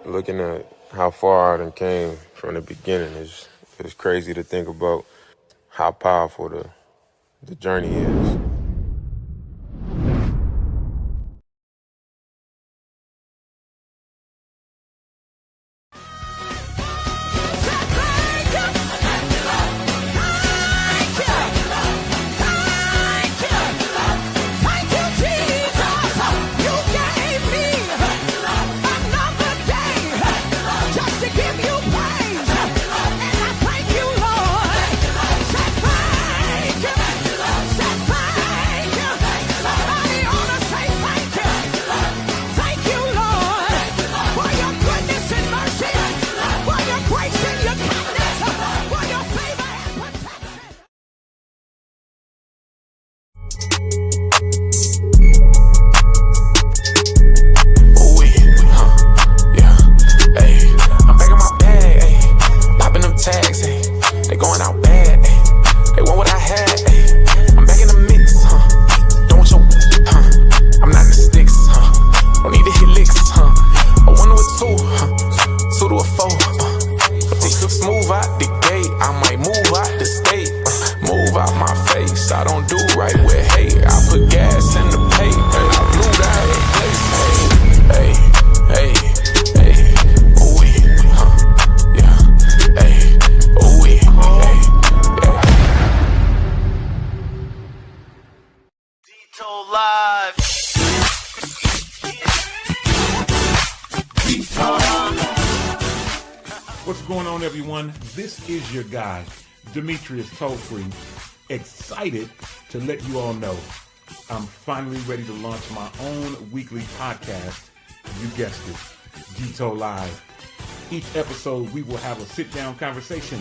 Looking at how far I done came from the beginning is crazy to think about how powerful the journey is. Live. What's going on, everyone? This is your guy, Demetrius Tollfree, excited to let you all know I'm finally ready to launch my own weekly podcast. You guessed it, Dito Live. Each episode, we will have a sit-down conversation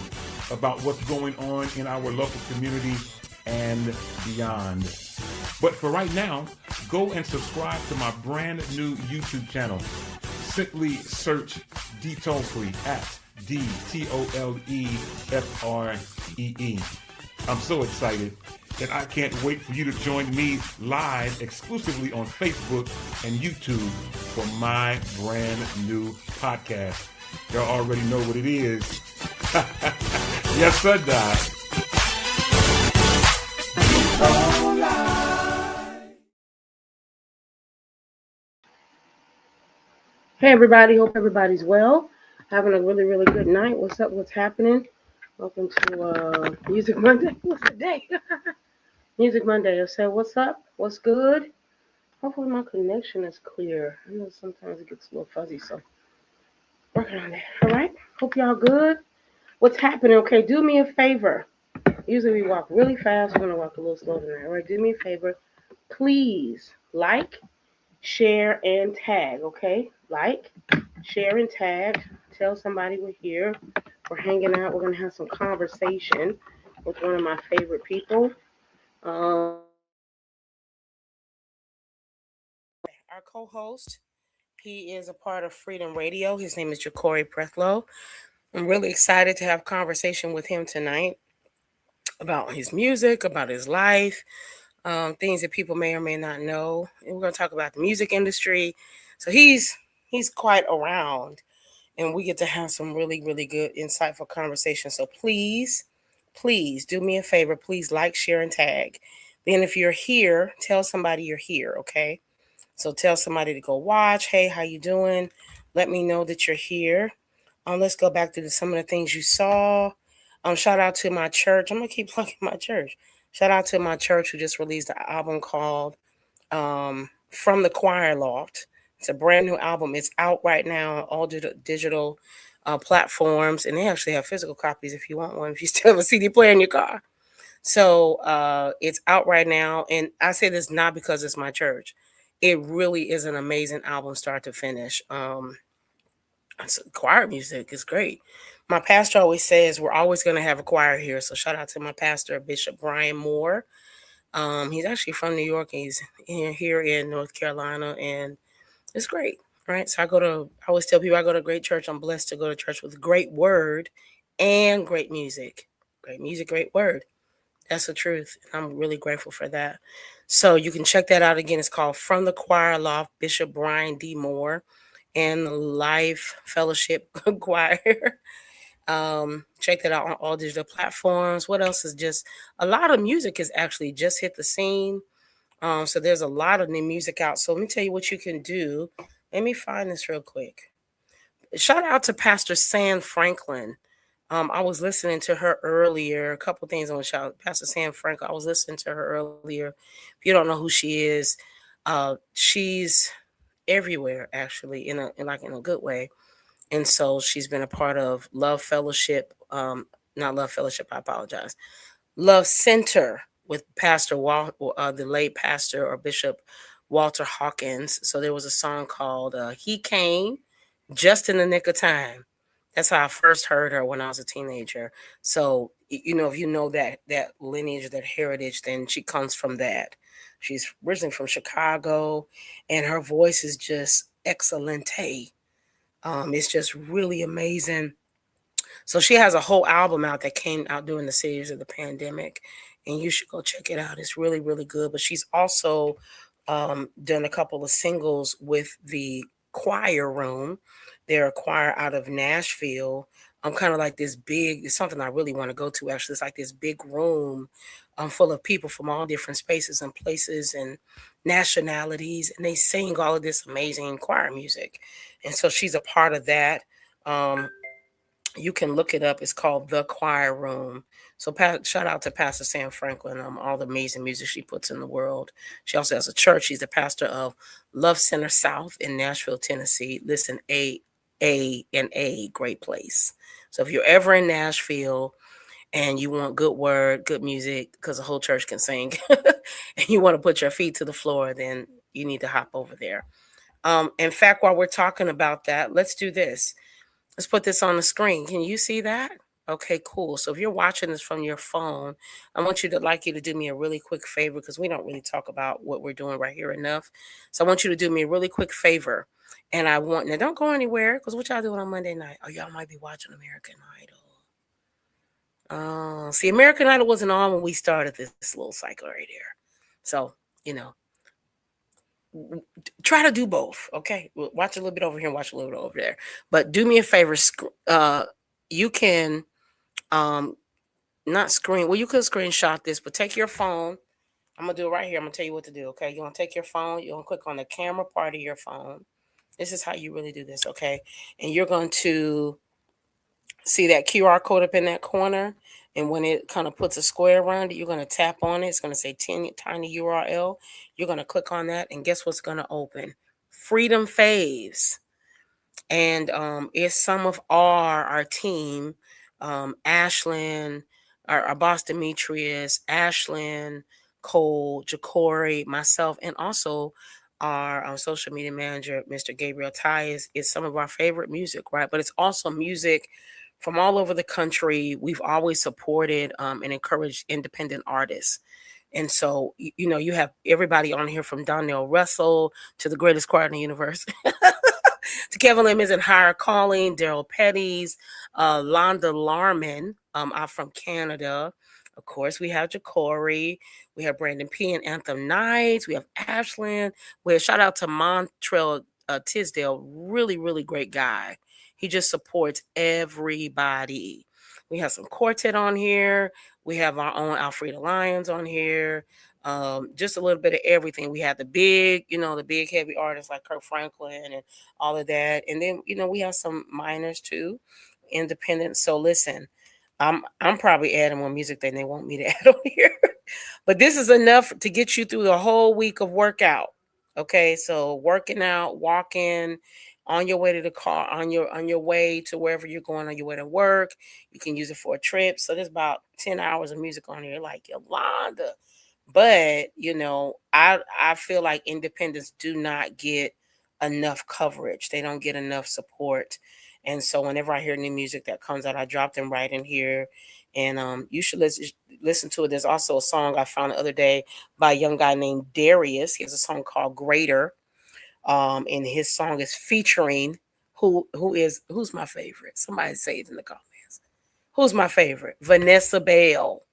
about what's going on in our local community and beyond. But for right now, go and subscribe to my brand new YouTube channel. Simply search Tollfree at DTOLEFREE. I'm so excited that I can't wait for you to join me live exclusively on Facebook and YouTube for my brand new podcast. Y'all already know what it is. Yes, sir, Doc. Hey everybody, hope everybody's well. Having a really, really good night. What's up? What's happening? Welcome to Music Monday. What's the day? Music Monday. I said, what's up? What's good? Hopefully my connection is clear. I know sometimes it gets a little fuzzy, so working on that. All right. Hope y'all good. What's happening? Okay, do me a favor. Usually we walk really fast. We're gonna walk a little slow tonight. All right, do me a favor. Please like, share, and tag. Okay, like, share, and tag. Tell somebody we're here. We're hanging out. We're gonna have some conversation with one of my favorite people. Our co-host. He is a part of Freedom Radio. His name is JaCoree Prothro. I'm really excited to have a conversation with him tonight about his music, about his life, things that people may or may not know. And we're going to talk about the music industry. So he's quite around, and we get to have some really, really good, insightful conversation. So please do me a favor. Please like, share, and tag. Then if you're here, tell somebody you're here, okay? So tell somebody to go watch. Hey, how you doing? Let me know that you're here. Let's go back to some of the things you saw. Shout out to my church. I'm going to keep plugging my church. Shout out to my church who just released an album called From the Choir Loft. It's a brand new album. It's out right now on all digital platforms. And they actually have physical copies if you want one, if you still have a CD player in your car. So it's out right now. And I say this not because it's my church. It really is an amazing album, start to finish. Choir music is great. My pastor always says we're always going to have a choir here. So shout out to my pastor, Bishop Brian Moore. He's actually from New York. He's here in North Carolina, and it's great. Right. So I always tell people I go to a great church. I'm blessed to go to church with a great word and great music. Great music, great word. That's the truth. I'm really grateful for that. So you can check that out again. It's called From the Choir Loft, Bishop Brian D. Moore and the Life Fellowship Choir. Check that out on all digital platforms. What else is just a lot of music has actually just hit the scene. So there's a lot of new music out. So let me tell you what you can do. Let me find this real quick. Shout out to Pastor Sam Franklin. I was listening to her earlier. A couple things on shout. Pastor Sam Franklin. I was listening to her earlier. If you don't know who she is, she's everywhere actually in a good way. And so she's been a part of Love Fellowship. Not Love Fellowship. I apologize. Love Center with Pastor the late pastor or Bishop Walter Hawkins. So there was a song called "He Came Just in the Nick of Time." That's how I first heard her when I was a teenager. So, if you know that lineage, that heritage, then she comes from that. She's originally from Chicago, and her voice is just excellente. It's just really amazing. So she has a whole album out that came out during the series of the pandemic, and you should go check it out. It's really, really good. But she's also done a couple of singles with the Choir Room. They're a choir out of Nashville. I'm kind of like this big, it's something I really want to go to actually. It's like this big room full of people from all different spaces and places and nationalities, and they sing all of this amazing choir music. And so she's a part of that. You can look it up. It's called The Choir Room. So shout out to Pastor Sam Franklin, all the amazing music she puts in the world. She also has a church. She's the pastor of Love Center South in Nashville, Tennessee. Listen, A, great place. So if you're ever in Nashville and you want good word, good music, because the whole church can sing, and you want to put your feet to the floor, then you need to hop over there. In fact, while we're talking about that, let's do this. Let's put this on the screen. Can you see that? Okay, cool. So if you're watching this from your phone, I want you to do me a really quick favor, because we don't really talk about what we're doing right here enough. So I want you to do me a really quick favor. And now don't go anywhere, because what y'all doing on Monday night? Oh, y'all might be watching American Idol. See, American Idol wasn't on when we started this little cycle right here. So, try to do both. Okay, watch a little bit over here, watch a little bit over there. But do me a favor. You can not screen. Well, you could screenshot this, but take your phone. I'm gonna do it right here. I'm gonna tell you what to do. Okay, you want to take your phone. You're gonna click on the camera part of your phone. This is how you really do this. Okay, and you're going to see that QR code up in that corner. And when it kind of puts a square around it, you're going to tap on it. It's going to say tiny URL. You're going to click on that, and guess what's going to open? Freedem Faves. And it's some of our team, Ashlyn, our boss Demetrius, Ashlyn, Cole, JaCoree, myself, and also our social media manager, Mr. Gabriel Tyus, is some of our favorite music, right? But it's also music from all over the country. We've always supported and encouraged independent artists. And so, you have everybody on here from Donnell Russell to the greatest choir in the universe. To Kevin Lemons and Higher Calling, Daryl Petty's, Londa Larman, out from Canada. Of course, we have JaCoree. We have Brandon P. and Anthem Knights. We have Ashlyn. We have shout out to Montrell Tisdale. Really, really great guy. He just supports everybody. We have some quartet on here. We have our own Alfreda Lyons on here. Just a little bit of everything. We have the big heavy artists like Kirk Franklin and all of that. And then, we have some minors too, independent. So listen, I'm probably adding more music than they want me to add on here. But this is enough to get you through the whole week of workout. Okay, so working out, walking, on your way to the car, on your way to wherever you're going, on your way to work. You can use it for a trip. So there's about 10 hours of music on here, like Yolanda. But I feel like independents do not get enough coverage. They don't get enough support. And so whenever I hear new music that comes out, I drop them right in here. And you should listen to it. There's also a song I found the other day by a young guy named Darius. He has a song called Greater. And his song is featuring who's my favorite? Somebody say it in the comments. Who's my favorite? Vanessa Bell.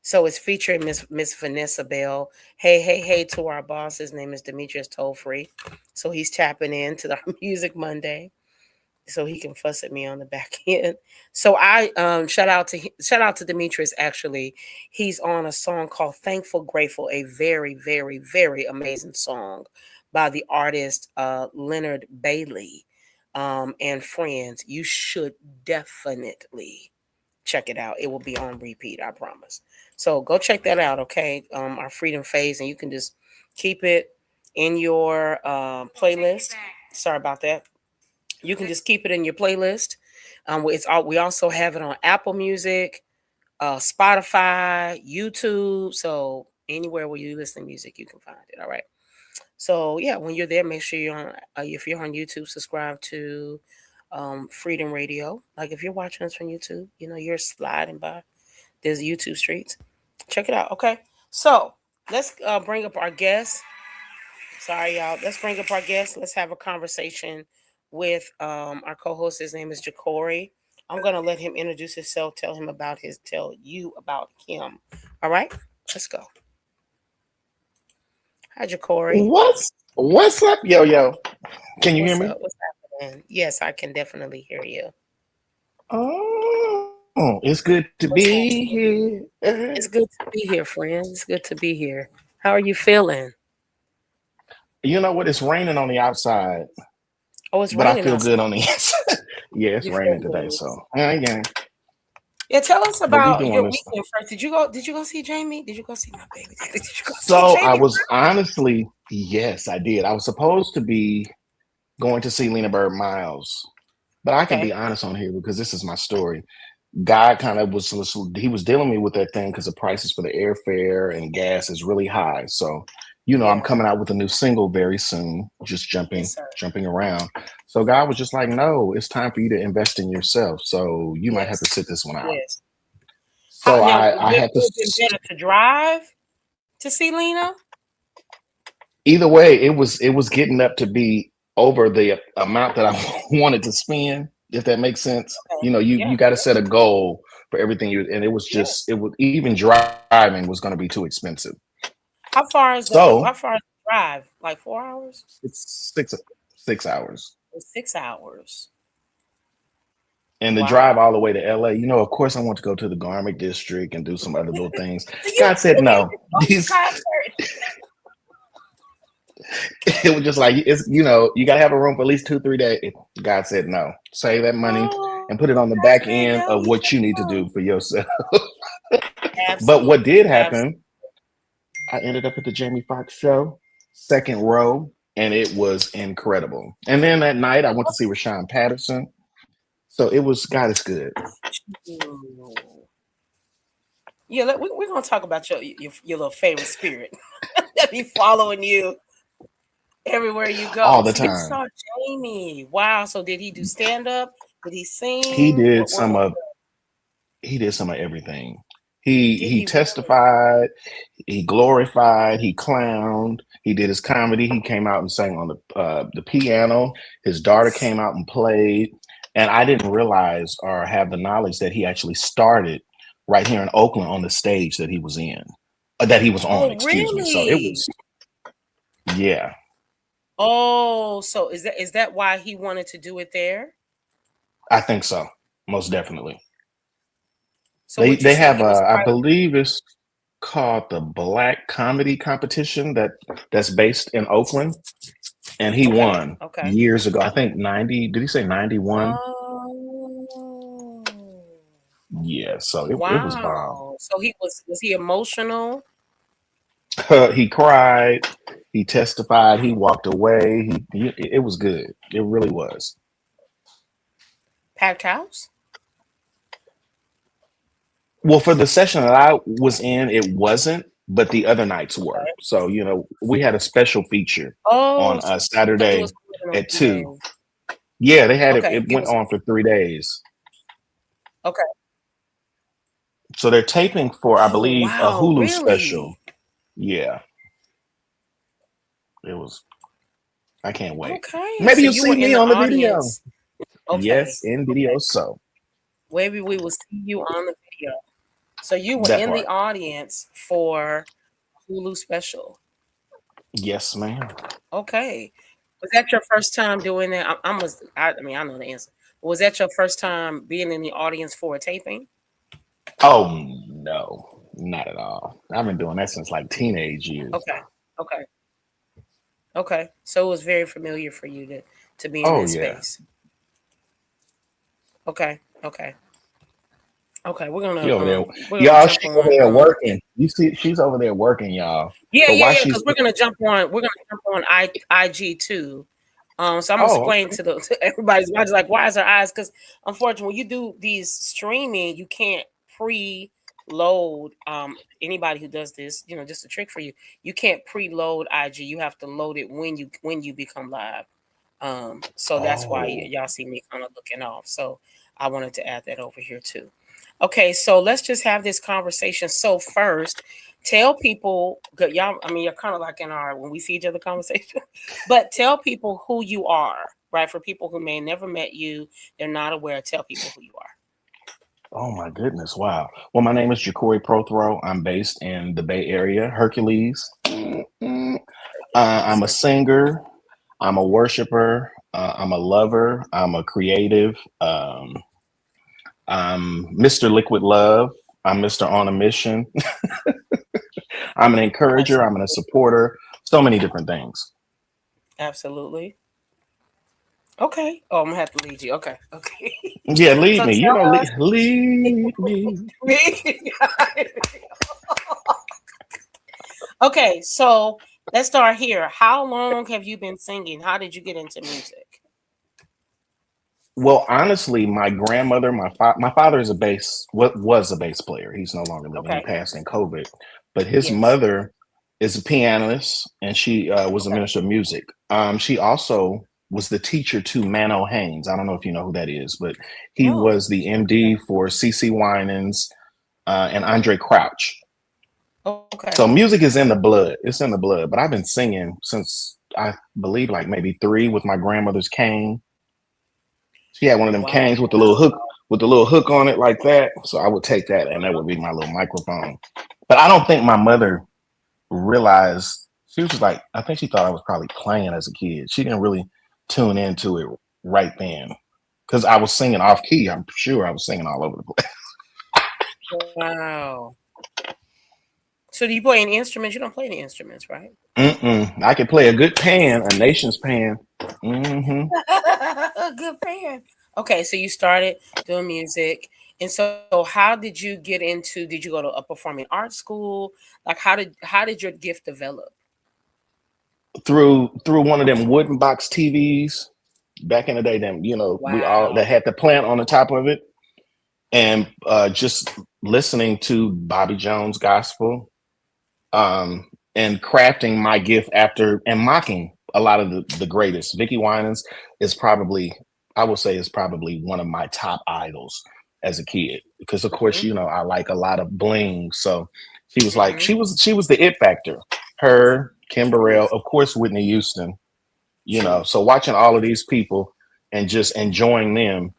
So it's featuring Miss Vanessa Bell. Hey to our boss. His name is Demetrius Tollfree. So he's tapping into the Music Monday, so he can fuss at me on the back end. So I shout out to Demetrius. Actually, he's on a song called "Thankful Grateful," a very, very, very amazing song by the artist Leonard Bailey and friends. You should definitely check it out. It will be on repeat, I promise. So go check that out, okay? Our Freedom Phase, and you can just keep it in your playlist. Sorry about that. You can just keep it in your playlist. We also have it on Apple Music, Spotify, YouTube. So anywhere where you listen to music, you can find it. All right. So yeah, when you're there, make sure you're on. If you're on YouTube, subscribe to Freedom Radio. Like if you're watching us from YouTube, you're sliding by. There's YouTube streets. Check it out. Okay. So let's bring up our guest. Sorry, y'all. Let's bring up our guest. Let's have a conversation with our co-host. His name is JaCoree. I'm gonna let him introduce himself. Tell you about him. All right. Let's go. Hi, JaCoree. What's up, yo? Can you hear me? What's happening? Yes, I can definitely hear you. Oh, it's good to be here. It's good to be here, friend. It's good to be here. How are you feeling? You know what? It's raining on the outside. Oh, it's but raining I feel outside. good on the inside. Yeah, it's before raining today, this. so yeah. Yeah, tell us But we about doing your this. weekend first. Did you go see Jamie? Did you go see my baby daddy? Did you go see So I Jamie? was honestly, yes, I did. I was supposed to be going to see Lena Bird Miles, but I can be Okay. honest on here because this is my story. God kind of he was dealing me with that thing because the prices for the airfare and gas is really high. So, I'm Yeah. coming out with a new single very soon, just Yes, sir. jumping around. So God was just like, no, it's time for you to invest in yourself. So you might have to Yes. sit this one out. Yes. How So now? I Would it had to, have been better to drive to see Lena? either way, it was getting up to be over the amount that I wanted to spend, if that makes sense. Okay. You Yeah. got to set a goal for everything and Yeah. it was even driving was going to be too expensive. How So far is the drive? Like 4 hours? it's 6 hours. It's 6 hours. And the drive Wow. all the way to LA, of course I want to go to the garment district and do some other little things. So God said you came to no. go to the concert. It was just like you gotta have a room for at least 2-3 days. God said no. Save that money Oh, and put it on the God back said end no. of He what said you need to do no. for yourself. But what Absolutely. did Absolutely. happen, I ended up at the Jamie Foxx show, second row, and it was incredible. And then that night I went to see Rashawn Patterson. So it was God is good. Ooh. Yeah, we're gonna talk about your little favorite spirit that be following you everywhere you All go. the So you time. saw Jamie. Wow. So did he do stand up? Did he He sing? did What some was of it? he did some of everything. He Did he he really? testified, he glorified, he clowned, he did his comedy. He came out and sang on the piano. His daughter came out and played, and I didn't realize or have the knowledge that he actually started right here in Oakland on the stage that he was that he was on. Oh, Excuse me. So it really? was, yeah, Oh, so is that why he wanted to do it there? I think so, most definitely. So They would you they say have he was I quite believe it's called the Black Comedy Competition that's based in Oakland. And he okay? won Okay. years ago. I think 90. Did he say 91? Oh, Yeah. So it was bomb. wow. So was he emotional? He cried. He testified. He walked away. It was good. It really was. Packed house? Well, for the session that I was in, it wasn't, but the other nights were. Okay. So we had a special feature Oh, on so it Saturday was more than a at few 2. days. Yeah, they had it. Okay, It it went was on for 3 days. okay. So they're taping for, I Oh, believe, a wow, Hulu really? special. Yeah, it was. I can't wait. Okay, Maybe so you'll you were see in me the on the video. audience. Okay, Yes, in video. okay. So Maybe we will see you on the video. So you were that in the part. audience for Hulu special. Yes, ma'am. Okay. Was that your first time doing that? I mean, I know the answer. Was that your first time being in the audience for a taping? Oh no, not at all. I've been doing that since like teenage years. Okay. Okay. Okay. So it was very familiar for you to be in Oh that yeah. space. Okay. Okay. Okay. She over there. We're gonna Y'all, jump she over on there working. You see, she's over there working, y'all. yeah, But yeah, why yeah, she's because we're gonna jump on IG too. So I'm gonna oh, explain okay. to everybody's watching like why is our eyes? Because unfortunately, when you do these streaming, you can't pre-load. Anybody who does this, just a trick for you. You can't pre-load IG. You have to load it when you become live. So that's why Oh, y'all see me kind of looking off. So I wanted to add that over here too. Okay, so let's just have this conversation. So first, tell people, y'all. I mean, you're kind of like in our when we see each other conversation, but tell people who you are, right? For people who may never met you, they're not aware. Tell people who you are. oh my goodness. Wow. Well, my name is JaCoree Prothro. I'm based in the Bay Area, Hercules. I'm a Awesome. singer. I'm a worshiper. I'm a lover. I'm a creative. I'm Mr. Liquid Love. I'm Mr. On a Mission. I'm an encourager. I'm a Absolutely. supporter. So many different things. Absolutely. Okay. Oh, I'm gonna have to lead you. Okay. Okay. Yeah, lead So me. You know, tell lead me. me. Okay, so let's start here. How long have you been singing? How did you get into music? Well, honestly, my grandmother, my father is a bass, what was a bass player. He's no longer living. He Okay. passed in COVID. But his Yes. mother is a pianist, and she was a Okay. minister of music. She also was the teacher to Mano Haynes. I don't know if you know who that is, but he No. was the MD for CC Winans and Okay. Andre Crouch. Okay. So music is in the blood. It's in the blood. But I've been singing since I believe like maybe three with my grandmother's cane. She had one of them Wow. canes with the little hook on it like that. So I would take that and that would be my little microphone. But I don't think my mother realized she was just like I think she thought I was probably playing as a kid. She didn't really tune into it right then. Because I was singing off key. I'm sure I was singing all over the place. Wow. So do you play any instruments? You don't play any instruments, right? Mm-mm. I could play a good pan, a nation's pan. Hmm. Good fan. Okay, so you started doing music. And so how did you get into did you go to a performing arts school? Like how did your gift develop? Through one of them wooden box TVs back in the day. Them we all that Wow. had the plant on the top of it, and just listening to Bobby Jones gospel, and crafting my gift after and mocking a lot of the greatest. Vicky Winans is probably I will say is probably one of my top idols as a kid because of course Mhm. I like a lot of bling. So she was like Mhm. she was the it factor. Her, Kim Burrell, Yes. of course Whitney Houston. True. So watching all of these people and just enjoying them.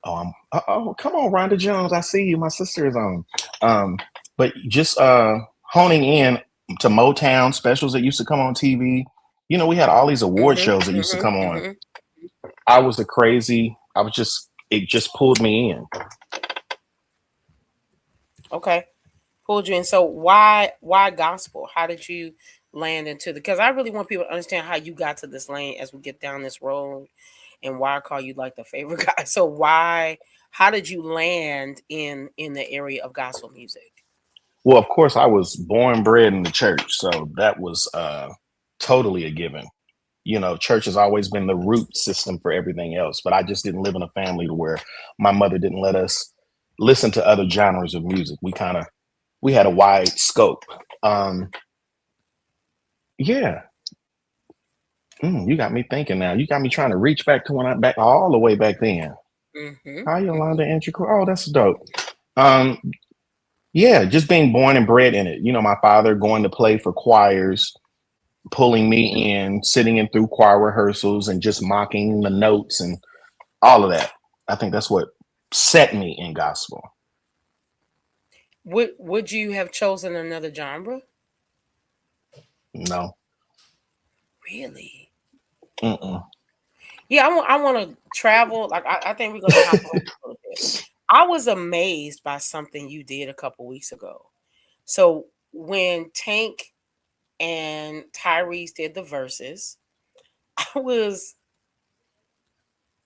Oh, come on, Rhonda Jones. I see you. My sister is on. Um, but just honing in to Motown specials that used to come on TV. We had all these award Mhm. shows that used to Mhm. come on. Mhm. I was just, it just pulled me in. Okay. Pulled you in. So why gospel? How did you land into the because I really want people to understand how you got to this lane as we get down this road and why I call you like the favorite guy. So how did you land in the area of gospel music? Well, of course, I was born, bred in the church. So that was totally a given. Church has always been the root system for everything else. But I just didn't live in a family to where my mother didn't let us listen to other genres of music. We had a wide scope. Um, yeah, you got me thinking now. You got me trying to reach back to when I back all the way back then. Mm-hmm. Hi, Mm-hmm. Yolanda and JaCoree. Oh, that's dope. Um, yeah, just being born and bred in it. My father going to play for choirs, pulling me in, sitting in through choir rehearsals, and just mocking the notes and all of that. I think that's what set me in gospel. Would you have chosen another genre? No. Really? Mm-mm. Yeah, I want to travel. Like I think we're gonna hop on a little bit. I was amazed by something you did a couple weeks ago. So when Tank and Tyrese did the verses, I was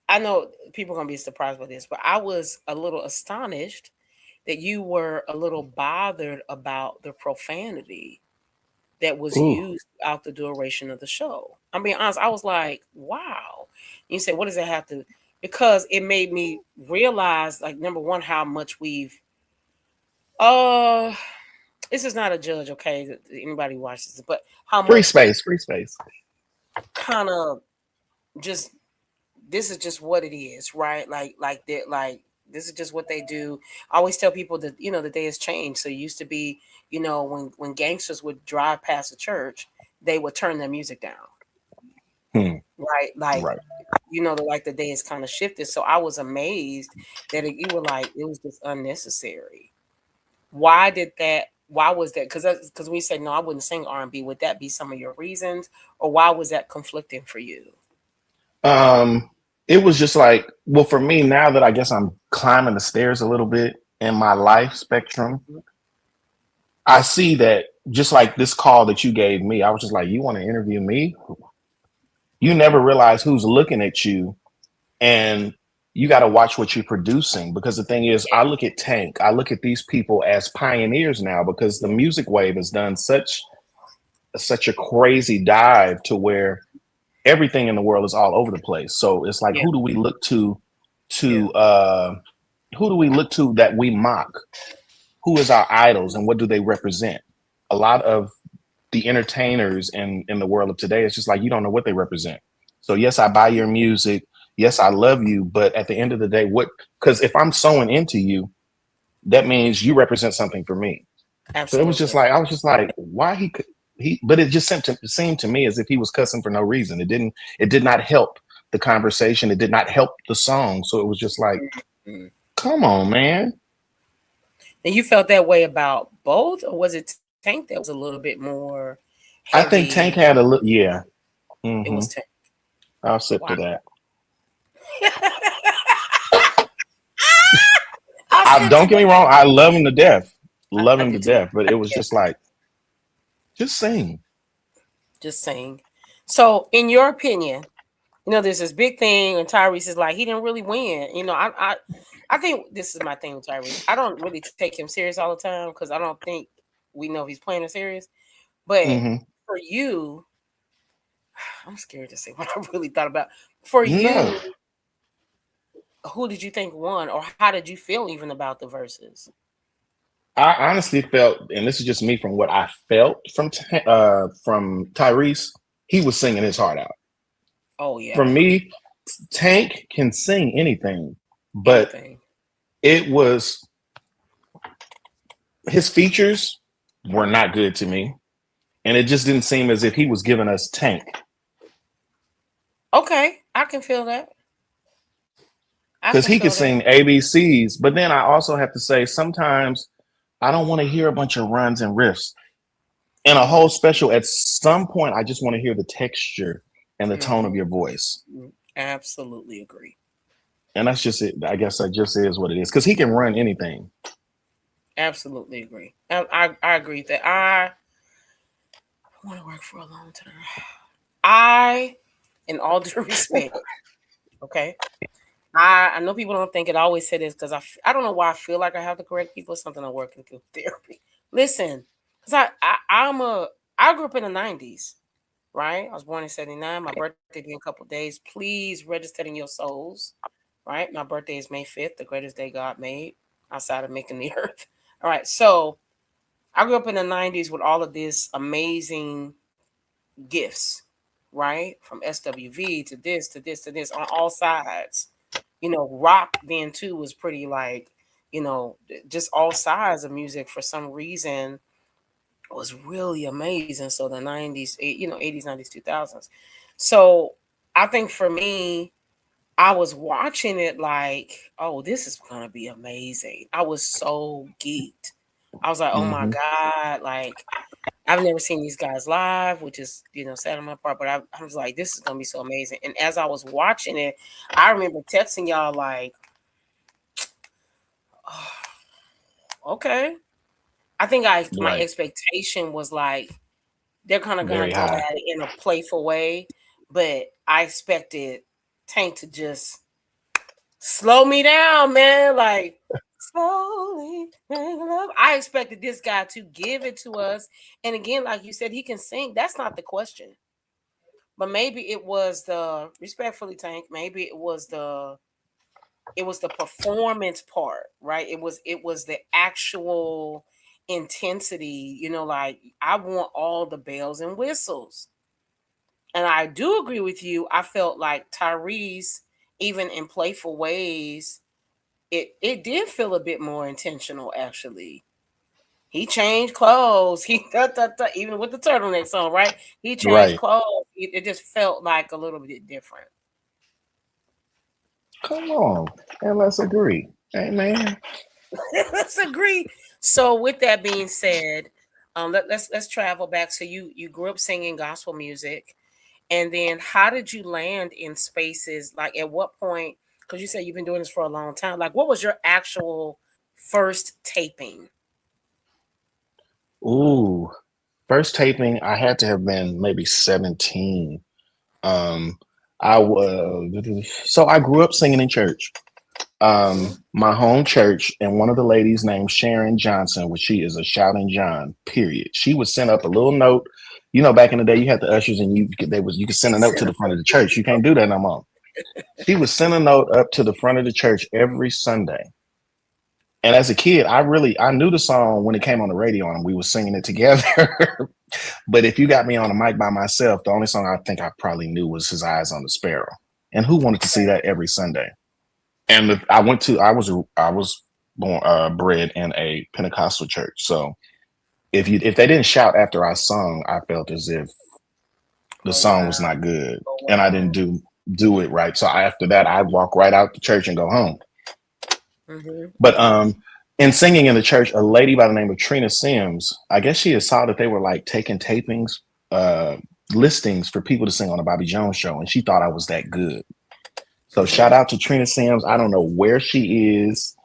I know people are gonna be surprised by this, but I was a little astonished that you were a little bothered about the profanity that was Ooh, used throughout the duration of the show. I'm being honest, I was like, wow. You said, what does that have to because it made me realize, like, number one, how much we've uh this is not a judge, okay? That anybody watches it, but how free much we space, free space. kind of just this is just what it is, right? Like that, like this is just what they do. I always tell people that the day has changed. So it used to be, when gangsters would drive past the church, they would turn their music down, Hmm. right? Like Right. the day has kind of shifted. So I was amazed that you were like it was just unnecessary. Why did that? Why was that? Because we said no, I wouldn't sing R&B. Would that be some of your reasons, or why was that conflicting for you? Um, it was just like, well, for me, now that I guess I'm climbing the stairs a little bit in my life spectrum, I see that just like this call that you gave me, I was just like, you want to interview me? You never realize who's looking at you, and you got to watch what you're producing. Because the thing is, I look at Tank, I look at these people as pioneers now, because the music wave has done such a crazy dive to where everything in the world is all over the place. So it's like, Yeah, who do we look yeah, to who do we look to that we mock? Who is our idols and what do they represent? A lot of the entertainers in the world of today, it's just like you don't know what they represent. So yes, I buy your music. Yes, I love you. But at the end of the day, what, because if I'm sewing into you, that means you represent something for me. So it was just absolutely. like, I was just like, why but it just seemed to me as if he was cussing for no reason. It did not help the conversation. It did not help the song. So it was just like, Mhm. come on, man. And you felt that way about both, or was it Tank that was a little bit more I think Tank heavy? had a little, yeah. It was Hmm. Tank. I'll sip Wow. to that. I I said don't get me today. wrong. I love him to death. Love I him do to too. death. But it was Yeah, just like, just sing. just saying. So, in your opinion, there's this big thing, and Tyrese is like, he didn't really win. I think this is my thing with Tyrese. I don't really take him serious all the time because I don't think we know if he's playing it serious. But Hmm. for you, I'm scared to say what I really thought about. For No, you, who did you think won, or how did you feel even about the verses? I honestly felt, and this is just me from what I felt from Tyrese, he was singing his heart out. Oh yeah, For I agree. me, Tank can sing anything, but Anything. it was his features were not good to me, and it just didn't seem as if he was giving us Tank, Okay, I can feel that. I because can he could feel that. sing ABCs. But then I also have to say, sometimes I don't want to hear a bunch of runs and riffs in a whole Mm, special. At some point, I just want to hear the texture and the tone of mhm, your voice. absolutely agree. And that's just it. I guess that just is what it is. Because he can run anything. Absolutely agree. I agree that I want to work for a long time. I, in all due respect, okay. I know people don't think it. I always say this because I don't know why I feel like I have to correct people. It's something I'm working through therapy. Listen, because I grew up in the '90s, right? I was born in '79. My birthday be in a couple of days. Please register in your souls, right? My birthday is May 5th, the greatest day God made outside of making the earth. All right, so I grew up in the '90s with all of this amazing gifts, right? From SWV to this to this to this on all sides. Rock then too was pretty like, just all sides of music for some reason was really amazing. So the 90s, 80s, 90s, 2000s. So I think for me, I was watching it like, oh, this is gonna be amazing. I was so geeked. I was like, oh my Hmm. God, like I've never seen these guys live, which is, sad on my part, but I was like, this is gonna be so amazing. And as I was watching it, I remember texting y'all like, oh, okay. I think my Right. expectation was like they're kind of gonna Very go high. at it in a playful way, but I expected Tank to just slow me down, man. Like slowly bring it up. I expected this guy to give it to us. And again, like you said, he can sing. That's not the question. But maybe it was the respectfully Tank. Maybe it was the performance part, right? It was the actual intensity. Like I want all the bells and whistles. And I do agree with you. I felt like Tyrese, even in playful ways, it did feel a bit more intentional. Actually, he changed clothes. He even with the turtleneck song, right? He changed Right. clothes. It just felt like a little bit different. Come on. And let's agree. Amen. Let's agree. So, with that being said, let's travel back. So, you grew up singing gospel music, and then how did you land in spaces? Like, at what point? Because you said you've been doing this for a long time. Like, what was your actual first taping? Ooh. First taping, I had to have been maybe 17. I was so I grew up singing in church. My home church, and one of the ladies named Sharon Johnson, which she is a shouting John. Period. She would send up a little note. You know, back in the day, you had the ushers, and you could send a note to the front of the church. You can't do that no more. She would send a note up to the front of the church every Sunday. And as a kid, I knew the song when it came on the radio and we were singing it together. But if you got me on a mic by myself, the only song I think I probably knew was His Eyes on the Sparrow. And who wanted to see that every Sunday? And I was born bred in a Pentecostal church. So if they didn't shout after I sung, I felt as if the Oh song wow. was not good Oh and I wow. didn't do it right. So after that, I'd walk right out the church and go home. But in singing in the church, a lady by the name of Trina Sims, I guess she had saw that they were like taking tapings, listings for people to sing on the Bobby Jones show, and she thought I was that good. So shout out to Trina Sims. I don't know where she is,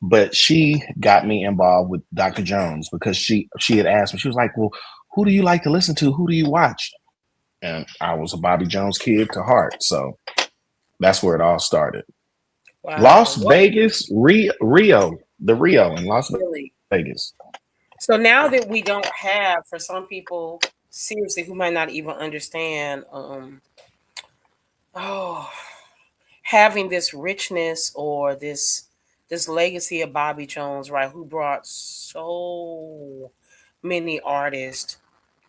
but she got me involved with Dr. Jones because she had asked me. She was like, "Well, who do you like to listen to? Who do you watch?" And I was a Bobby Jones kid to heart, so that's where it all started. Wow. Las What Vegas, the Rio in Las really? Vegas. So now that we don't have, for some people, seriously, who might not even understand, oh, having this richness or this legacy of Bobby Jones, right? Who brought so many artists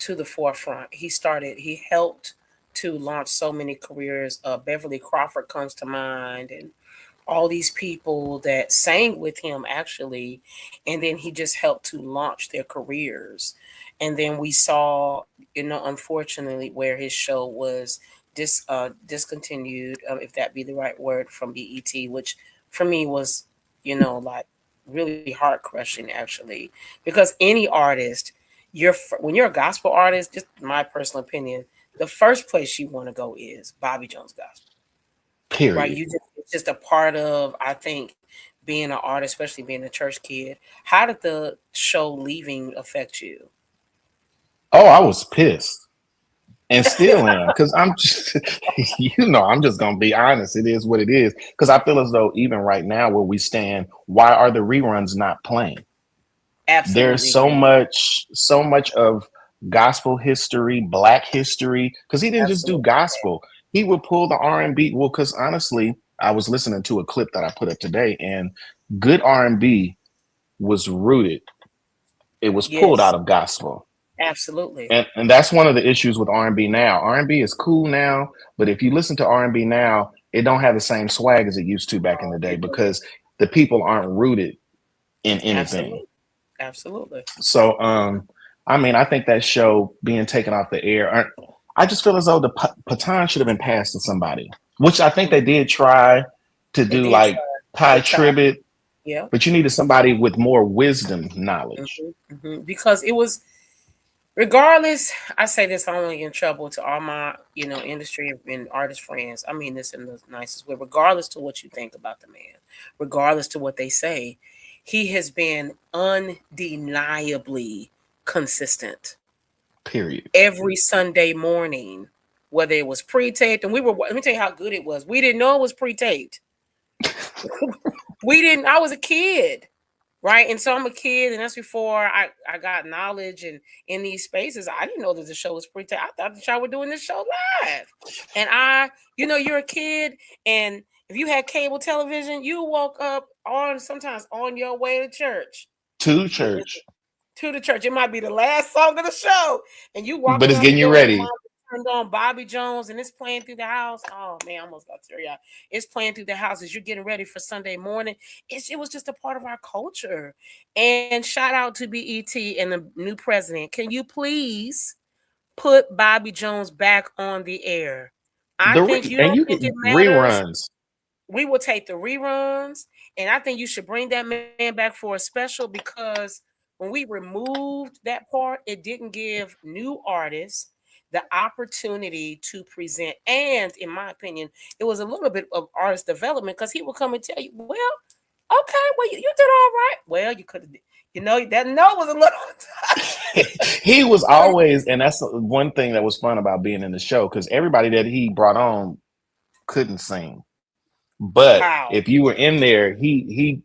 to the forefront. He helped to launch so many careers. Beverly Crawford comes to mind, and all these people that sang with him actually, and then he just helped to launch their careers. And then we saw, unfortunately, where his show was discontinued, if that be the right word, from BET, which for me was, like really heart crushing actually, because any artist, when you're a gospel artist, just my personal opinion, the first place you want to go is Bobby Jones Gospel, right? Period. It's just a part of, I think, being an artist, especially being a church kid. How did the show leaving affect you? Oh, I was pissed and still am because I'm just, I'm just gonna be honest. It is what it is because I feel as though even right now where we stand, why are the reruns not playing? There's Absolutely, so much of gospel history, black history, because he didn't just do absolutely. gospel. He would pull the R&B. Well, because honestly, I was listening to a clip that I put up today, and good R&B was rooted. It was pulled Yes, out of gospel. absolutely, And that's one of the issues with R&B now. R&B is cool now, but if you listen to R&B now, it don't have the same swag as it used to back in the day it doesn't. because the people aren't rooted in anything. Absolutely, absolutely. So, I mean, I think that show being taken off the air, I just feel as though the baton should have been passed to somebody, which I think they did try to They do, did like try. Ty They tried. Tribbett, Yeah. but you needed somebody with more wisdom, knowledge. Because it was, regardless, I say this, I don't want to get in trouble to all my, industry and artist friends. I mean this in the nicest way. Regardless to what you think about the man, regardless to what they say, he has been undeniably consistent Period. every Sunday morning, whether it was pre-taped, and let me tell you how good it was. We didn't know it was pre-taped. We didn't, I was a kid. Right. And so I'm a kid, and that's before I got knowledge and in these spaces. I didn't know that the show was pre-taped. I thought that y'all were doing this show live. And you're a kid, and if you had cable television, you woke up sometimes on your way to church. To church, To the church. It might be the last song of the show. And you but walking it's out the getting you door, your ready. mom turned on Bobby Jones, and it's playing through the house. Oh man, I almost got teary eyed. It's playing through the house as you're getting ready for Sunday morning. It was just a part of our culture. And shout out to BET and the new president. Can you please put Bobby Jones back on the air? I think you And don't you think get it matters. reruns. We will take the reruns, and I think you should bring that man back for a special, because when we removed that part, it didn't give new artists the opportunity to present. And in my opinion, it was a little bit of artist development, because he will come and tell you, well, Okay, well, you did all right. Well, you could have, that no was a little. He was always, and that's one thing that was fun about being in the show, because everybody that he brought on couldn't sing. But Wow. if you were in there, he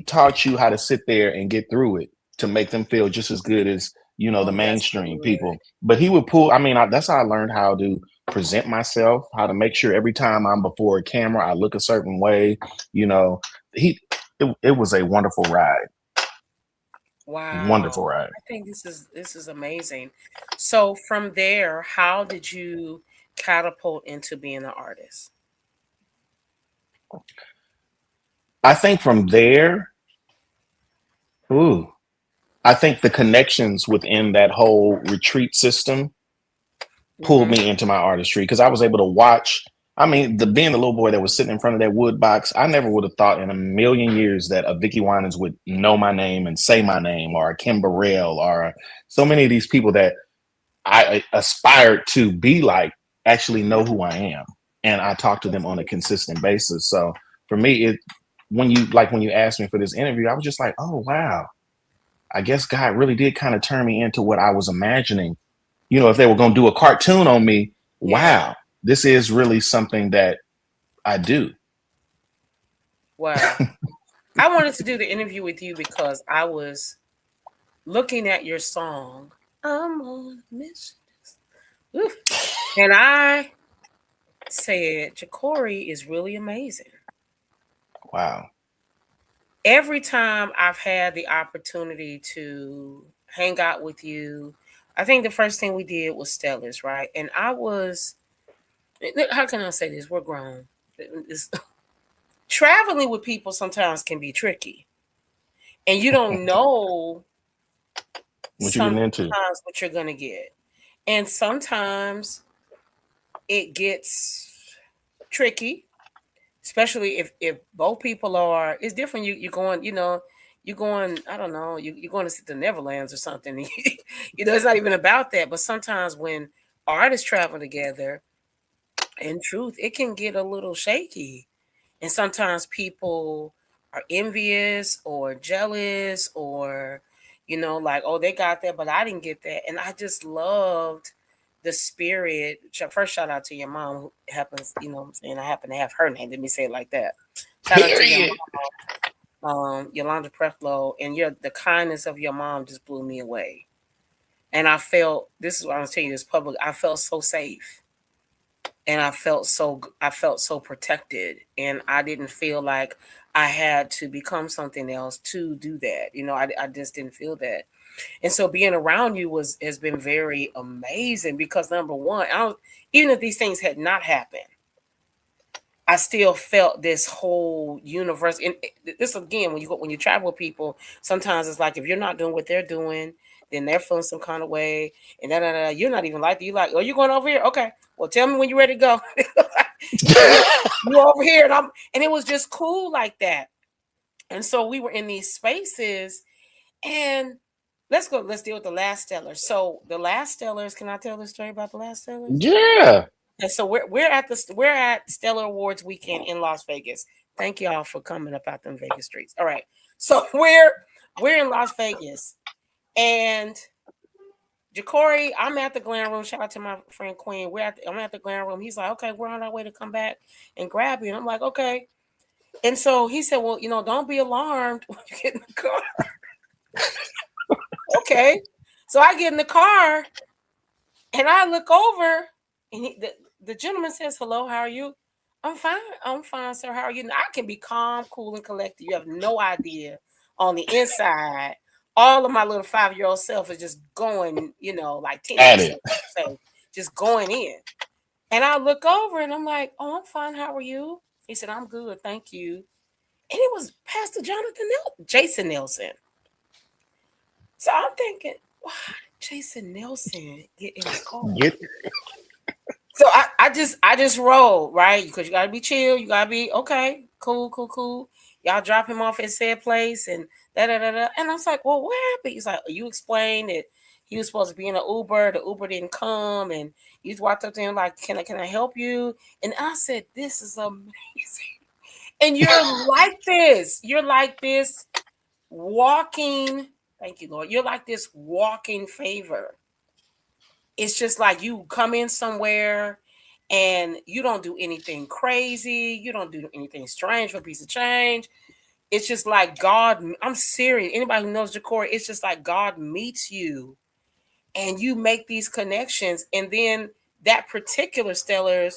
taught you how to sit there and get through it to make them feel just as good as the Oh, that's mainstream good. people. But he would pull. I mean, that's how I learned how to present myself, how to make sure every time I'm before a camera, I look a certain way. It was a wonderful ride. Wonderful Wow. ride. I think this is amazing. So from there, how did you catapult into being an artist? I think from there, ooh, I think the connections within that whole retreat system pulled Mm-hmm. me into my artistry, because I was able to watch. I mean, being the little boy that was sitting in front of that wood box, I never would have thought in a million years that a Vicky Winans would know my name and say my name, or a Kim Burrell, or so many of these people that I aspired to be like actually know who I am, and I talk to them on a consistent basis. So for me, when you asked me for this interview, I was just like, oh wow, I guess God really did kind of turn me into what I was imagining. If they were going to do a cartoon on me, Yeah. wow, this is really something that I do. Wow. I wanted to do the interview with you because I was looking at your song, I'm on a mission. Oof. And I said, JaCoree is really amazing. Wow. Every time I've had the opportunity to hang out with you, I think the first thing we did was Stellars, right? And how can I say this? We're grown. Traveling with people sometimes can be tricky. And you don't know What you getting into? sometimes what you're going to get. And sometimes it gets tricky, especially if both people are. It's different. You're going, you're going. I don't know. You're going to see the Neverlands or something. It's not even about that. But sometimes when artists travel together, in truth, it can get a little shaky, and sometimes people are envious or jealous, or like, oh, they got that, but I didn't get that. And I just loved the spirit. First, shout out to your mom, who happens, what I'm saying, I happen to have her name. Let me say it like that. Shout out to your Period. mom, Yolanda Prothro, and the kindness of your mom just blew me away. And I felt, this is what I'm telling you, this public, I felt so safe, and I felt so protected, and I didn't feel like I had to become something else to do that. I just didn't feel that. And so being around you has been very amazing, because number one, even if these things had not happened, I still felt this whole universe. And this, again, when you travel with people, sometimes it's like, if you're not doing what they're doing, then they're feeling some kind of way, and you're not even like that. You like, oh, you going over here? Okay, well, tell me when you're ready to go. You over here, and it was just cool like that. And so we were in these spaces, and let's deal with the Last Stellars. So the Last Stellars, can I tell the story about the Last Stellars? Yeah. And so we're at Stellar Awards weekend in Las Vegas. Thank y'all for coming up out them Vegas streets. All right. So we're in Las Vegas, and JaCoree, I'm at the Glam Room. Shout out to my friend Queen. I'm at the Glam Room. He's like, okay, we're on our way to come back and grab you. And I'm like, okay. And so he said, well, don't be alarmed when you get in the car. Okay. So I get in the car, and I look over, and the gentleman says, hello, how are you? I'm fine, sir. How are you? And I can be calm, cool, and collected. You have no idea. On the inside, all of my little 5-year-old self is just going, like At teenage it. self, just going in. And I look over, and I'm like, oh, I'm fine. How are you? He said, I'm good. Thank you. And it was Pastor Jason Nelson. So I'm thinking, why did Jason Nelson get in the car? Get So I just roll, right? Because you gotta be chill, you gotta be okay, cool. Y'all drop him off at said place, and da. And I was like, well, what happened? He's like, you explained that he was supposed to be in an Uber, the Uber didn't come, and you walked up to him like, can I help you? And I said, this is amazing. And you're like this. You're like this walking. Thank you, Lord. You're like this walking favor. It's just like you come in somewhere and you don't do anything crazy. You don't do anything strange for a piece of change. It's just like God. I'm serious. Anybody who knows JaCoree, it's just like God meets you and you make these connections. And then that particular Stellars,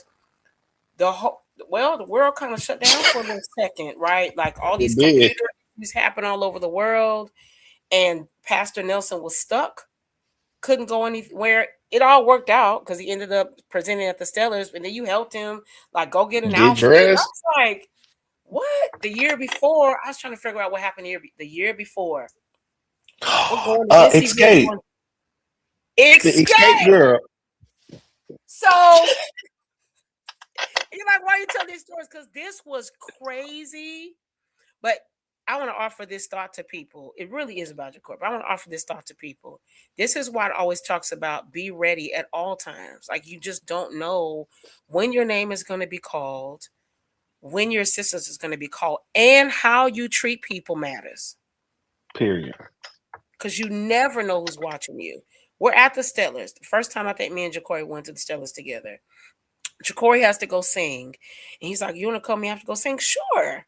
the world kind of shut down for a little second, right? Like all these It did. computer issues happen all over the world, and Pastor Nelson was stuck, couldn't go anywhere. It all worked out because he ended up presenting at the Stellars, and then you helped him like go get an Get outfit. I dressed. was like, what? The year before, I was trying to figure out what happened the year before. We're going to this Escape. event. The Escape girl. So you're like, why are you telling these stories? Because this was crazy. But I want to offer this thought to people. It really is about JaCoree. I want to offer this thought to people. This is why it always talks about be ready at all times. Like you just don't know when your name is going to be called, when your assistance is going to be called, and how you treat people matters. Period. Because you never know who's watching you. We're at the Stellars. The first time I think me and JaCoree went to the Stellars together. JaCoree has to go sing. And he's like, you want to come? Me have to go sing? Sure.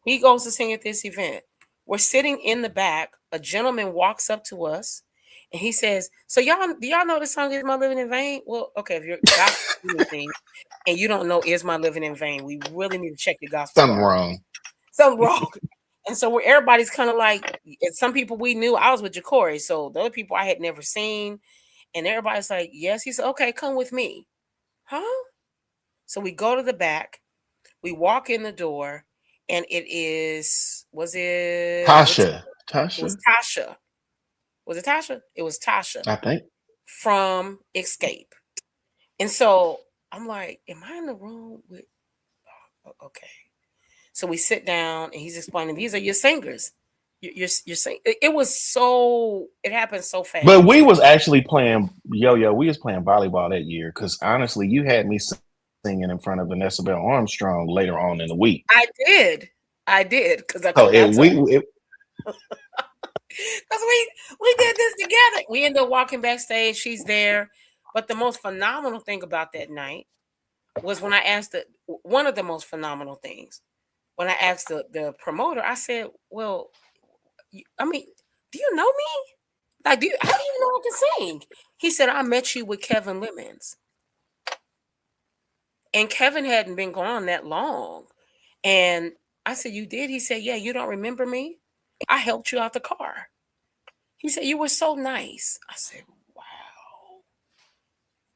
He goes to sing at this event. We're sitting in the back. A gentleman walks up to us and he says, so do y'all know the song Is My Living in Vain? Well, okay, if you're gospel thing and you don't know Is My Living in Vain, we really need to check your gospel. Something wrong. Something wrong. And so everybody's kind of like, and some people we knew, I was with JaCoree, so the other people I had never seen, and everybody's like, yes. He said, okay, come with me. Huh? So we go to the back, we walk in the door, and it was Tasha. It was Tasha. Was it Tasha? It was Tasha. I think. From Escape. And so I'm like, am I in the room with okay. So we sit down and he's explaining, these are your singers. You're saying it happened so fast. But we was actually playing yo-yo. We was playing volleyball that year because honestly, you had me singing in front of Vanessa Bell Armstrong later on in the week. I did because I because we did this together. We ended up walking backstage. She's there, but the most phenomenal thing about that night was when I asked one of the most phenomenal things. When I asked the promoter, I said, well, I mean, do you know me? Like, how do you know I can sing? He said, I met you with Kevin Lemons. And Kevin hadn't been gone that long. And I said, you did? He said, yeah, you don't remember me? I helped you out the car. He said, you were so nice. I said, wow.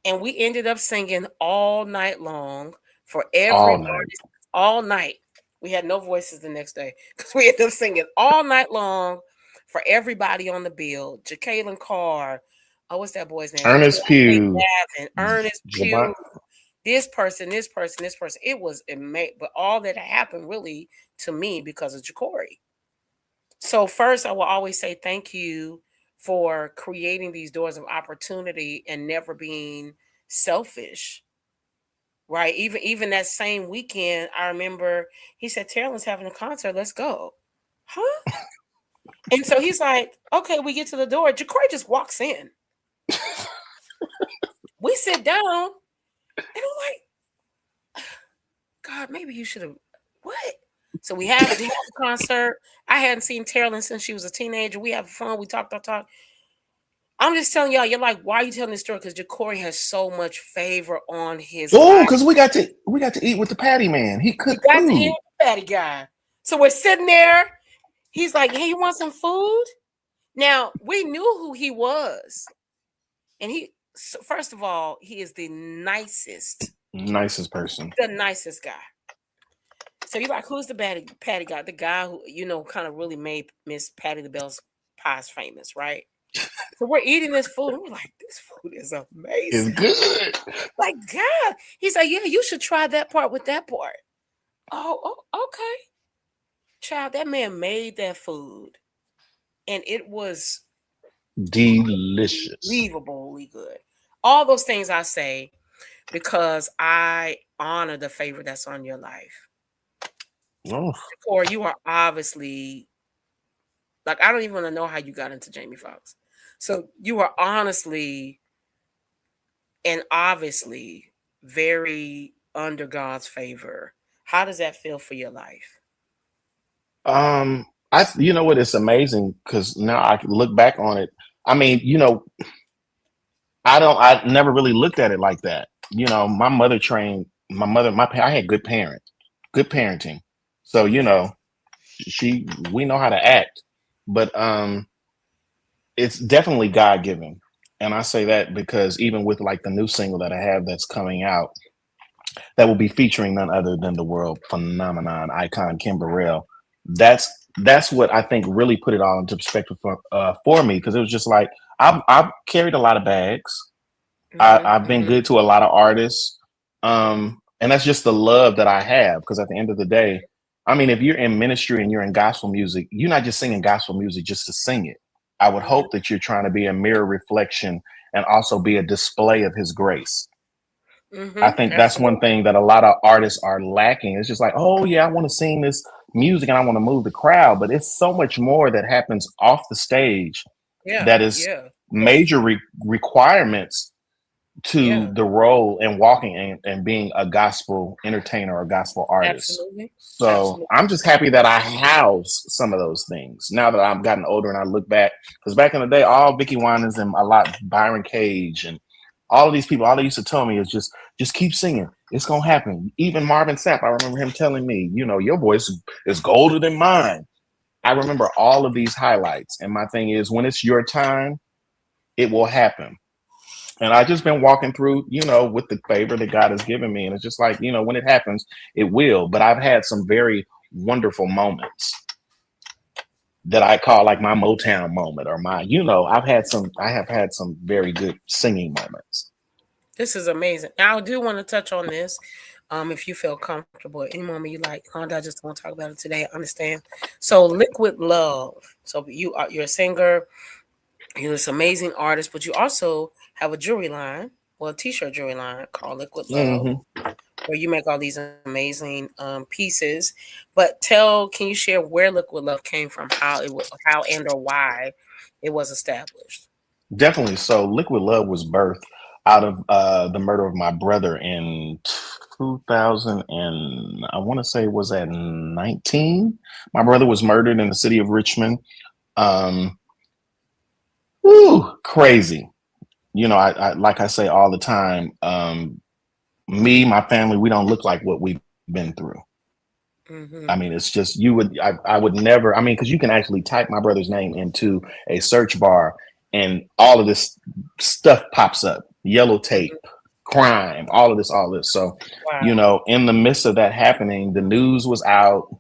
And we ended up singing all night long for every artist, all night. We had no voices the next day because we ended up singing all night long for everybody on the bill. Jacqueline Carr. Oh, what's that boy's name? Ernest Pugh. Ernest Pugh. This person. It was amazing. But all that happened really to me because of JaCoree. So first, I will always say thank you for creating these doors of opportunity and never being selfish. Right. Even that same weekend, I remember he said, Terrell's having a concert. Let's go. Huh? And so he's like, okay, we get to the door. JaCoree just walks in. We sit down and I'm like, God, maybe you should have what? So we have the concert. I hadn't seen Terrell since she was a teenager. We have fun. We talk. I'm just telling y'all, you're like, why are you telling this story? Because JaCoree has so much favor on his life. Because we got to eat with the patty man. He cooked food. To eat with the patty guy. So we're sitting there. He's like, hey, you want some food? Now, we knew who he was. And first of all, he is the nicest person. The nicest guy. So you're like, who's the patty guy? The guy who, kind of really made Miss Patty LaBelle's pies famous, right? So we're eating this food, and we're like, this food is amazing. It's good. Like, God. He's like, yeah, you should try that part with that part. Oh, okay. Child, that man made that food. And it was delicious. Unbelievably good. All those things I say because I honor the favor that's on your life. Oh, Or you are obviously like, I don't even want to know how you got into Jamie Foxx. So you are honestly and obviously very under God's favor. How does that feel for your life? you know what? It's amazing because now I can look back on it. I mean, I never really looked at it like that. My mother trained my mother. I had good parenting. So, she we know how to act, but it's definitely God given. And I say that because even with like the new single that I have that's coming out, that will be featuring none other than the world phenomenon icon Kim Burrell. That's what I think really put it all into perspective for me, because it was just like I've carried a lot of bags. I've been Mm-hmm. good to a lot of artists, and that's just the love that I have. Because at the end of the day, I mean, if you're in ministry and you're in gospel music, you're not just singing gospel music just to sing it. I would Mm-hmm. hope that you're trying to be a mirror reflection and also be a display of His grace. I Mm-hmm. think that's one Absolutely. thing that a lot of artists are lacking. It's just like, oh yeah, I want to sing this music and I want to move the crowd, but it's so much more that happens off the stage Yeah. that is Yeah. major requirements to Yeah. the role and walking and being a gospel entertainer or gospel artist. Absolutely. So Absolutely. I'm just happy that I house some of those things now that I've gotten older and I look back. Because back in the day, all Vicky Winans and a lot Byron Cage and all of these people, all they used to tell me is just keep singing. It's gonna happen. Even Marvin Sapp, I remember him telling me, your voice is golder than mine. I remember all of these highlights. And my thing is, when it's your time, it will happen. And I just been walking through, with the favor that God has given me. And it's just like, when it happens, it will. But I've had some very wonderful moments that I call like my Motown moment or I have had some very good singing moments. This is amazing. Now, I do want to touch on this. If you feel comfortable, any moment you like, Honda, I just want to talk about it today. I understand. So, Liquid Love. So, you're a singer. You're this amazing artist, but you also have a jewelry line, well, a t-shirt jewelry line called Liquid Love, Hmm. where you make all these amazing pieces. But can you share where Liquid Love came from, how and or why it was established? Definitely. So Liquid Love was birthed out of the murder of my brother in 2000, and I want to say it was at 19. My brother was murdered in the city of Richmond. Um, Crazy. I like I say all the time, me, my family, we don't look like what we've been through. Mm-hmm. I mean, it's just I would never. I mean, because you can actually type my brother's name into a search bar, and all of this stuff pops up: yellow tape, Mm-hmm. crime, all this. So, Wow. in the midst of that happening, the news was out,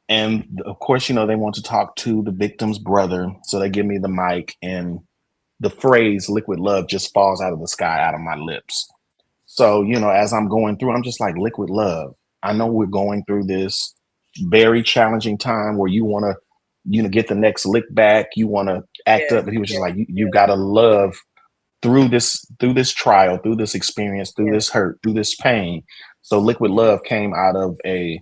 and of course, they want to talk to the victim's brother, so they give me the mic, and the phrase "liquid love" just falls out of the sky, out of my lips. So, as I'm going through, I'm just like, liquid love. I know we're going through this very challenging time where you want to, get the next lick back. You want to act Yeah. up. But he was just Yeah. like, you Yeah. got to love through this trial, through this experience, through Yeah. this hurt, through this pain. So liquid love came out of a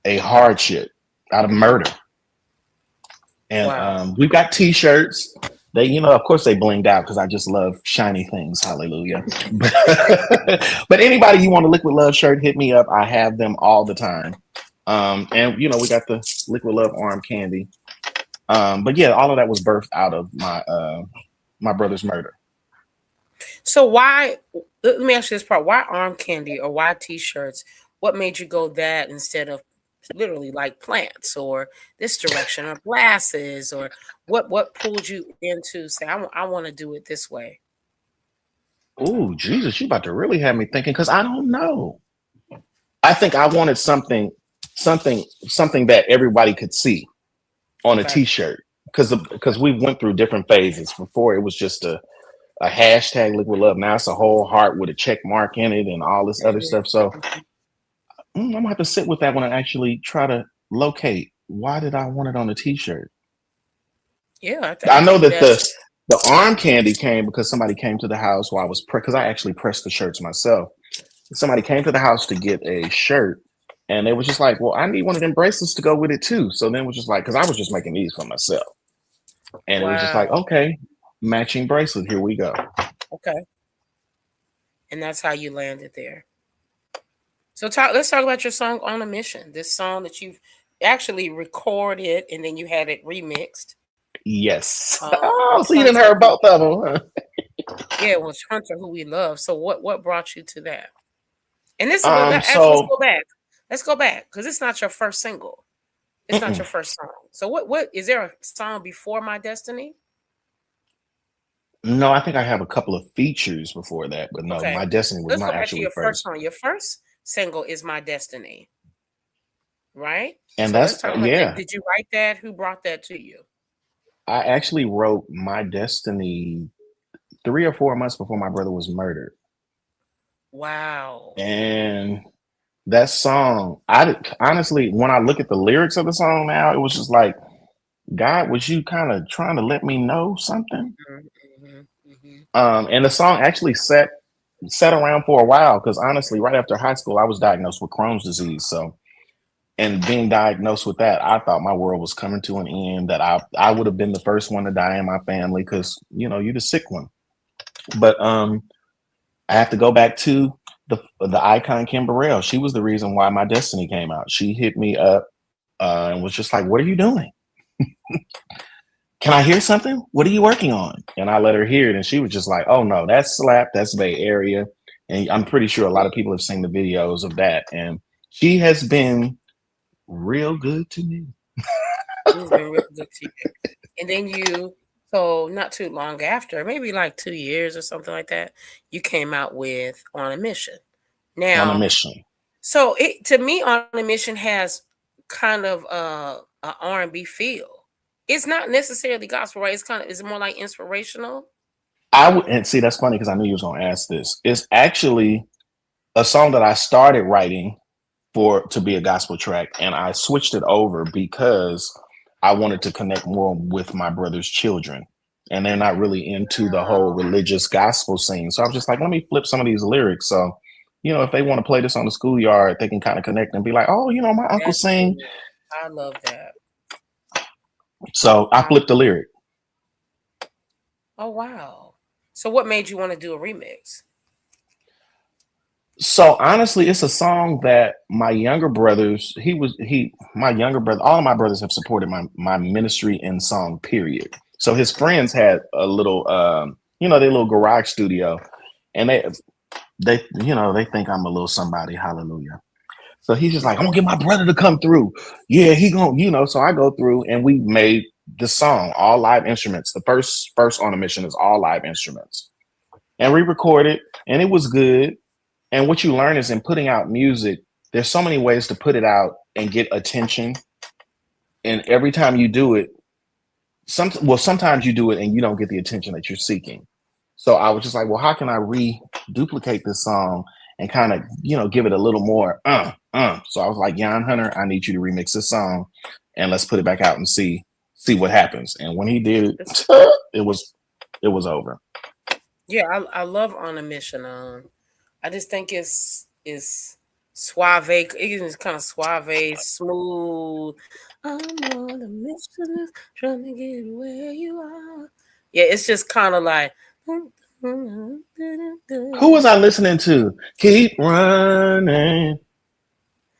hardship, out of Mm-hmm. murder. And Wow. we've got t-shirts. They, of course they blinged out because I just love shiny things. Hallelujah. But anybody you want a Liquid Love shirt, hit me up. I have them all the time. And we got the Liquid Love arm candy. But yeah, all of that was birthed out of my brother's murder. So let me ask you this part. Why arm candy or why t-shirts? What made you go that instead of literally like plants or this direction or glasses, or what pulled you into say, I want to do it this way? Oh, Jesus, you about to really have me thinking because I don't know. I think I wanted something that everybody could see on a Okay. t-shirt because we went through different phases. Before it was just a hashtag liquid love. Now it's a whole heart with a check mark in it and all this other stuff. So Mhm. I'm gonna have to sit with that one and actually try to locate why did I want it on a t-shirt. Yeah, I I know think that that. the arm candy came because somebody came to the house while I was because I actually pressed the shirts myself. Somebody came to the house to get a shirt, And they was just like, well, I need one of them bracelets to go with it too. So then it was just like, because I was just making these for myself. And it was just like, Wow. okay, matching bracelet, here we go. Okay. And that's how you landed there. So let's talk about your song On a Mission. This song that you've actually recorded and then you had it remixed. Yes. With Oh, so you didn't Hunter. heard both of them, huh? Yeah, it was Hunter, who we love. So what brought you to that? And this is actually, let's go back. Let's go back because it's not your first single. It's not your first song. So what is there a song before My Destiny? No, I think I have a couple of features before that, but no, Okay. My Destiny was Let's not go back to actually your first first. song. Your first single is My Destiny, right? And So let's that's talk about that. yeah. Did you write that? Who brought that to you? I actually wrote My Destiny 3 or 4 months before my brother was murdered. Wow. And that song, honestly, when I look at the lyrics of the song now, it was just like, God, was you kind of trying to let me know something? And the song actually sat around for a while because honestly, right after high school, I was diagnosed with Crohn's disease. So, and being diagnosed with that, I thought my world was coming to an end. That I would have been the first one to die in my family because you're the sick one. But I have to go back to the icon Kim Burrell. She was the reason why My Destiny came out. She hit me up and was just like, "What are you doing? Can I hear something? What are you working on?" And I let her hear it, and she was just like, "Oh no, that's Slap. That's Bay Area." And I'm pretty sure a lot of people have seen the videos of that. And she has been real good to me. She's been real good to you. And then so not too long after, maybe like 2 years or something like that, you came out with On a Mission. On a Now, mission. so to me, On a Mission has kind of a R&B feel. It's not necessarily gospel, right? It's more like inspirational. And see, that's funny because I knew you was gonna ask this. It's actually a song that I started writing to be a gospel track, and I switched it over because I wanted to connect more with my brother's children, and they're not really into the whole religious gospel scene. So I was just like, let me flip some of these lyrics. So, if they want to play this on the schoolyard, they can kind of connect and be like, oh, my uncle That's sing. cool. I love that. So I flipped the lyric. Oh wow! So what made you want to do a remix? So honestly, it's a song that my younger brothers, my younger brother, all of my brothers have supported my ministry in song, period. So his friends had a little, their little garage studio, and they think I'm a little somebody, hallelujah. So he's just like, I'm gonna get my brother to come through. Yeah, he gonna, so I go through and we made the song, all live instruments. The first On a Mission is all live instruments. And we recorded, and it was good. And what you learn is in putting out music, there's so many ways to put it out and get attention. And every time you do it, sometimes you do it and you don't get the attention that you're seeking. So I was just like, well, how can I reduplicate this song and kind of, give it a little more, So I was like, Jan Hunter, I need you to remix this song and let's put it back out and see what happens. And when he did it, it was over. Yeah, I love On a Mission. I just think it's suave. It's kind of suave, smooth. I'm on a mission, trying to get where you are. Yeah, it's just kind of like. Who was I listening to? Keep running.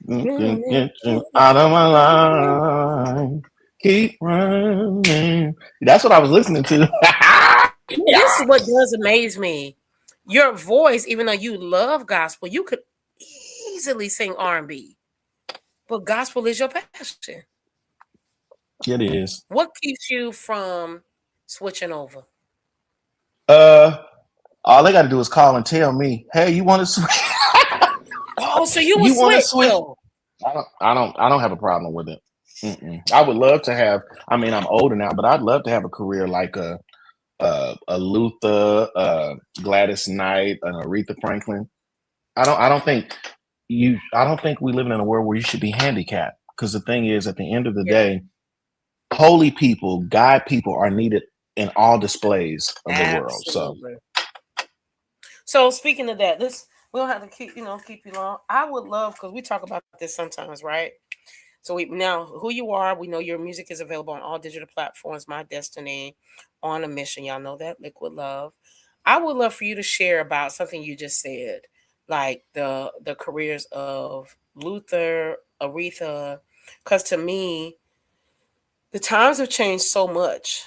Get you out of my life. Keep running. That's what I was listening to. This is what does amaze me. Your voice, even though you love gospel, you could easily sing R&B, but gospel is your passion. It is. What keeps you from switching over? All they got to do is call and tell me, "Hey, you want to switch?" Oh, so you You want to switch switch? though? I don't have a problem with it. I would love to have. I mean, I'm older now, but I'd love to have a career like a Luther, Gladys Knight, and Aretha Franklin. I don't think we live in a world where you should be handicapped. Because the thing is, at the end of the day, holy people, God people are needed in all displays of the world. So speaking of that, We don't have to keep you long. I would love because we talk about this sometimes, right? So we now who you are. We know your music is available on all digital platforms. My Destiny, On a Mission. Y'all know that. Liquid Love. I would love for you to share about something you just said, like the careers of Luther, Aretha, because to me, the times have changed so much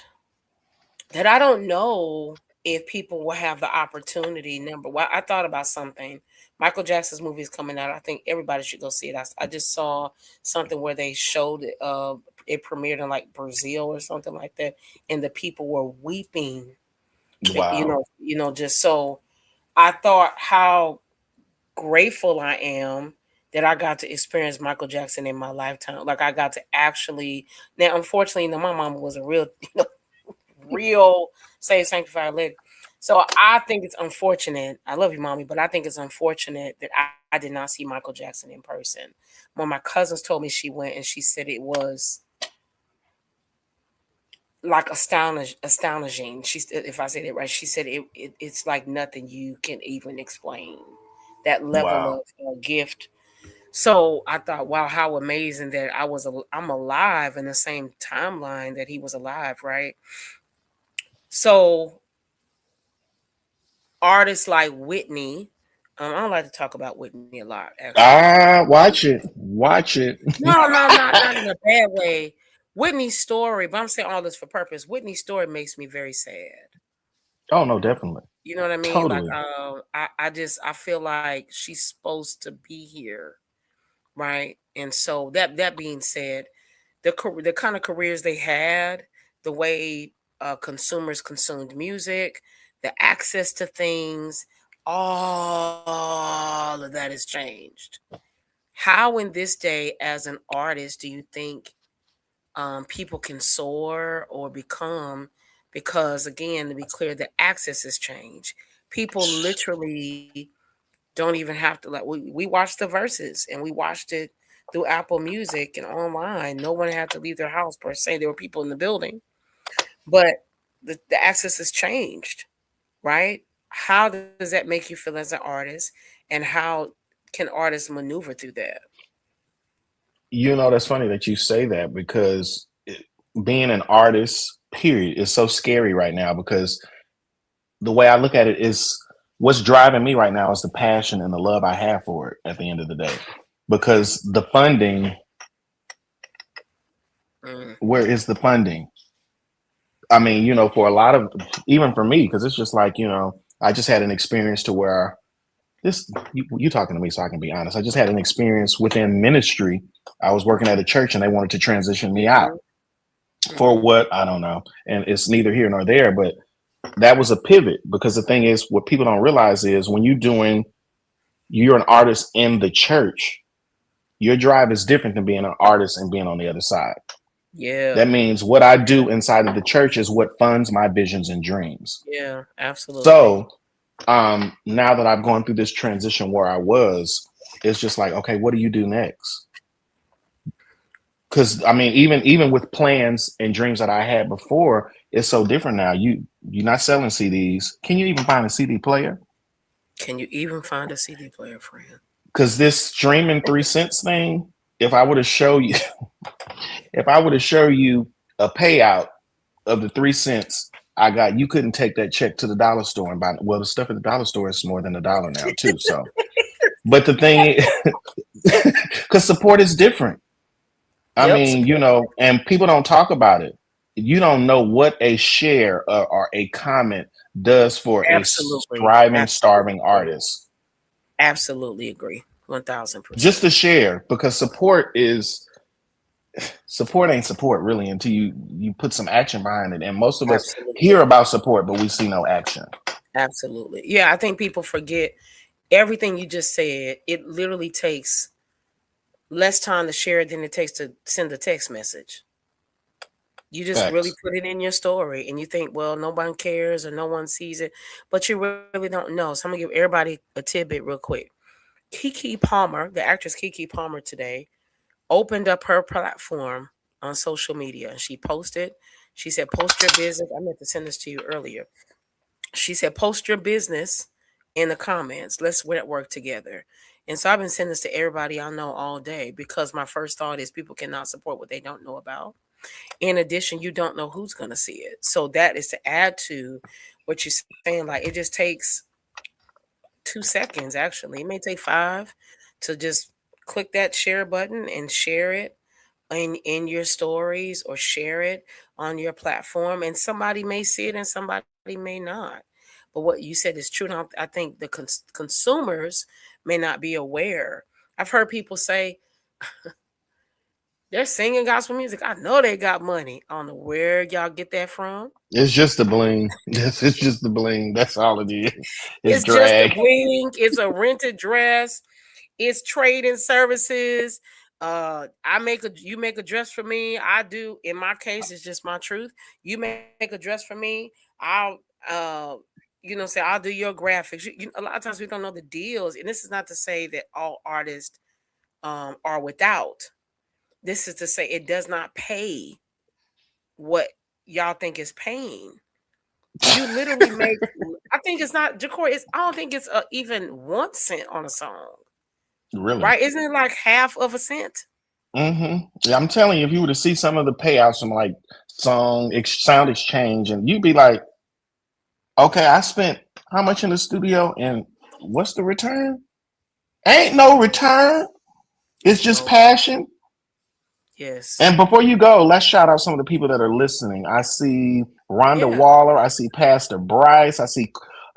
that I don't know if people will have the opportunity. Number one, I thought about something. Michael Jackson's movie is coming out. I think everybody should go see it. I just saw something where they showed it. It premiered in like Brazil or something like that, and the people were weeping. Wow. Just so I thought how grateful I am that I got to experience Michael Jackson in my lifetime. Like I got to actually. Now, unfortunately, my mama was a real, real saved, sanctified lady. So I think it's unfortunate. I love you, mommy, but I think it's unfortunate that I did not see Michael Jackson in person. When my cousins told me she went, and she said it was like astonishing. If I said it right, she said it's like nothing you can even explain. That level Wow. of gift. So I thought, wow, how amazing that I'm alive in the same timeline that he was alive, right? So artists like Whitney. I don't like to talk about Whitney a lot, actually. Watch it. Watch it. No, no, not in a bad way. Whitney's story, but I'm saying all this for purpose. Whitney's story makes me very sad. Oh no, definitely. You know what I mean? Like, Totally. I feel like she's supposed to be here, right? And so that being said, the kind of careers they had, the way consumers consumed music, the access to things, all of that has changed. How in this day, as an artist, do you think people can soar or become? Because again, to be clear, the access has changed. People literally don't even have to we watched the verses and we watched it through Apple Music and online. No one had to leave their house per se. There were people in the building, but the access has changed, right? How does that make you feel as an artist, and how can artists maneuver through that? That's funny that you say that because being an artist, period, is so scary right now because the way I look at it is what's driving me right now is the passion and the love I have for it at the end of the day. Because the funding, Mm. where is the funding? I mean, for a lot of, even for me, because it's just like, I just had an experience to where you talking to me so I can be honest. I just had an experience within ministry. I was working at a church and they wanted to transition me out Mhm. for Mhm. what I don't know. And it's neither here nor there, but that was a pivot because the thing is, what people don't realize is when you're an artist in the church, your drive is different than being an artist and being on the other side. Yeah. That means what I do inside of the church is what funds my visions and dreams. Yeah. Absolutely. So now that I've gone through this transition where I was, it's just like, okay, what do you do next? Because I mean, even with plans and dreams that I had before, it's so different now. You're not selling CDs. Can you even find a CD player? Can you even find a CD player, friend? Because this streaming 3 cents thing, if I were to show you, if I were to show you a payout of the 3 cents I got, you couldn't take that check to the dollar store and buy. Well, the stuff at the dollar store is more than $1 now too. So, but the thing, because support is different. I Yep. mean, Support. and people don't talk about it. You don't know what a share or a comment does for a Absolutely. striving, Absolutely starving agree. artist. Absolutely agree. Just 1000%. to share, because support ain't support really until you put some action behind it. And most of us hear Absolutely. about support, but we see no action. Absolutely. Yeah, I think people forget everything you just said. It literally takes less time to share it than it takes to send a text message. You just really Facts. put it in your story and you think, well, nobody cares or no one sees it, but you really don't know. So I'm gonna give everybody a tidbit real quick. Kiki Palmer, the actress Kiki Palmer today, opened up her platform on social media and she posted, she said, post your business. I meant to send this to you earlier. She said, post your business in the comments. Let's work together. And so I've been sending this to everybody I know all day, because my first thought is people cannot support what they don't know about. In addition, you don't know who's going to see it. So that is to add to what you're saying. Like, it just takes 2 seconds, actually. It may take 5 to just click that share button and share it in your stories, or share it on your platform. And somebody may see it and somebody may not. But what you said is true. And I think the consumers may not be aware. I've heard people say, they're singing gospel music, I know they got money. I don't know where y'all get that from. It's just the bling. It's just the bling. That's all it is. It's It's just a drag. bling. It's a rented dress. It's trading services. You make a dress for me. I do. In my case, it's just my truth. You make a dress for me. I'll say I'll do your graphics. A lot of times we don't know the deals, and this is not to say that all artists are without. This is to say it does not pay what y'all think is paying. You literally make. I think it's not JaCoree. I don't think it's even 1 cent on a song. Really? Right? Isn't it like half of a cent? Yeah, I'm telling you, if you were to see some of the payouts from like sound exchange, and you'd be like, okay, I spent how much in the studio, and what's the return? Ain't no return. It's just passion. Yes. And before you go, let's shout out some of the people that are listening. I see Rhonda Waller. I see Pastor Bryce. I see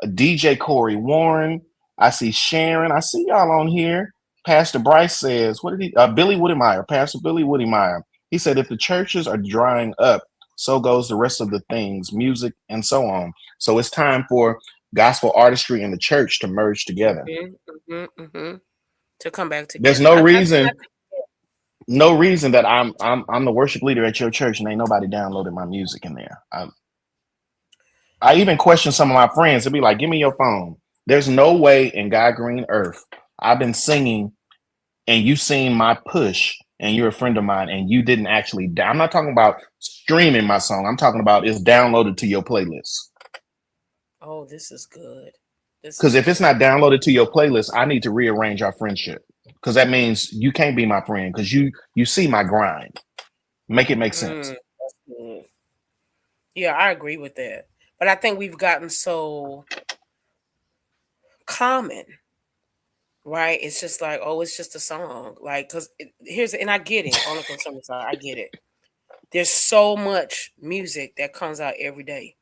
DJ Corey Warren. I see Sharon. I see y'all on here. Pastor Bryce says, what did he? Billy Woodymeyer, Pastor Billy Woodymeyer. He said, if the churches are drying up, so goes the rest of the things, music, and so on. So it's time for gospel artistry and the church to merge together. To come back together. There's no reason. No reason that I'm the worship leader at your church and ain't nobody downloaded my music in there. I even question some of my friends to be like, give me your phone. There's no way in God green earth I've been singing and you seen my push and you're a friend of mine and you didn't actually. I'm not talking about streaming my song. I'm talking about it's downloaded to your playlist. Oh, this is good. Because if it's not downloaded to your playlist, I need to rearrange our friendship. Because that means you can't be my friend because you see my grind. Make it make sense. That's good. Yeah, I agree with that. But I think we've gotten so common, right? It's just like, oh, it's just a song. Like, because and I get it on the consumer side. I get it. There's so much music that comes out every day.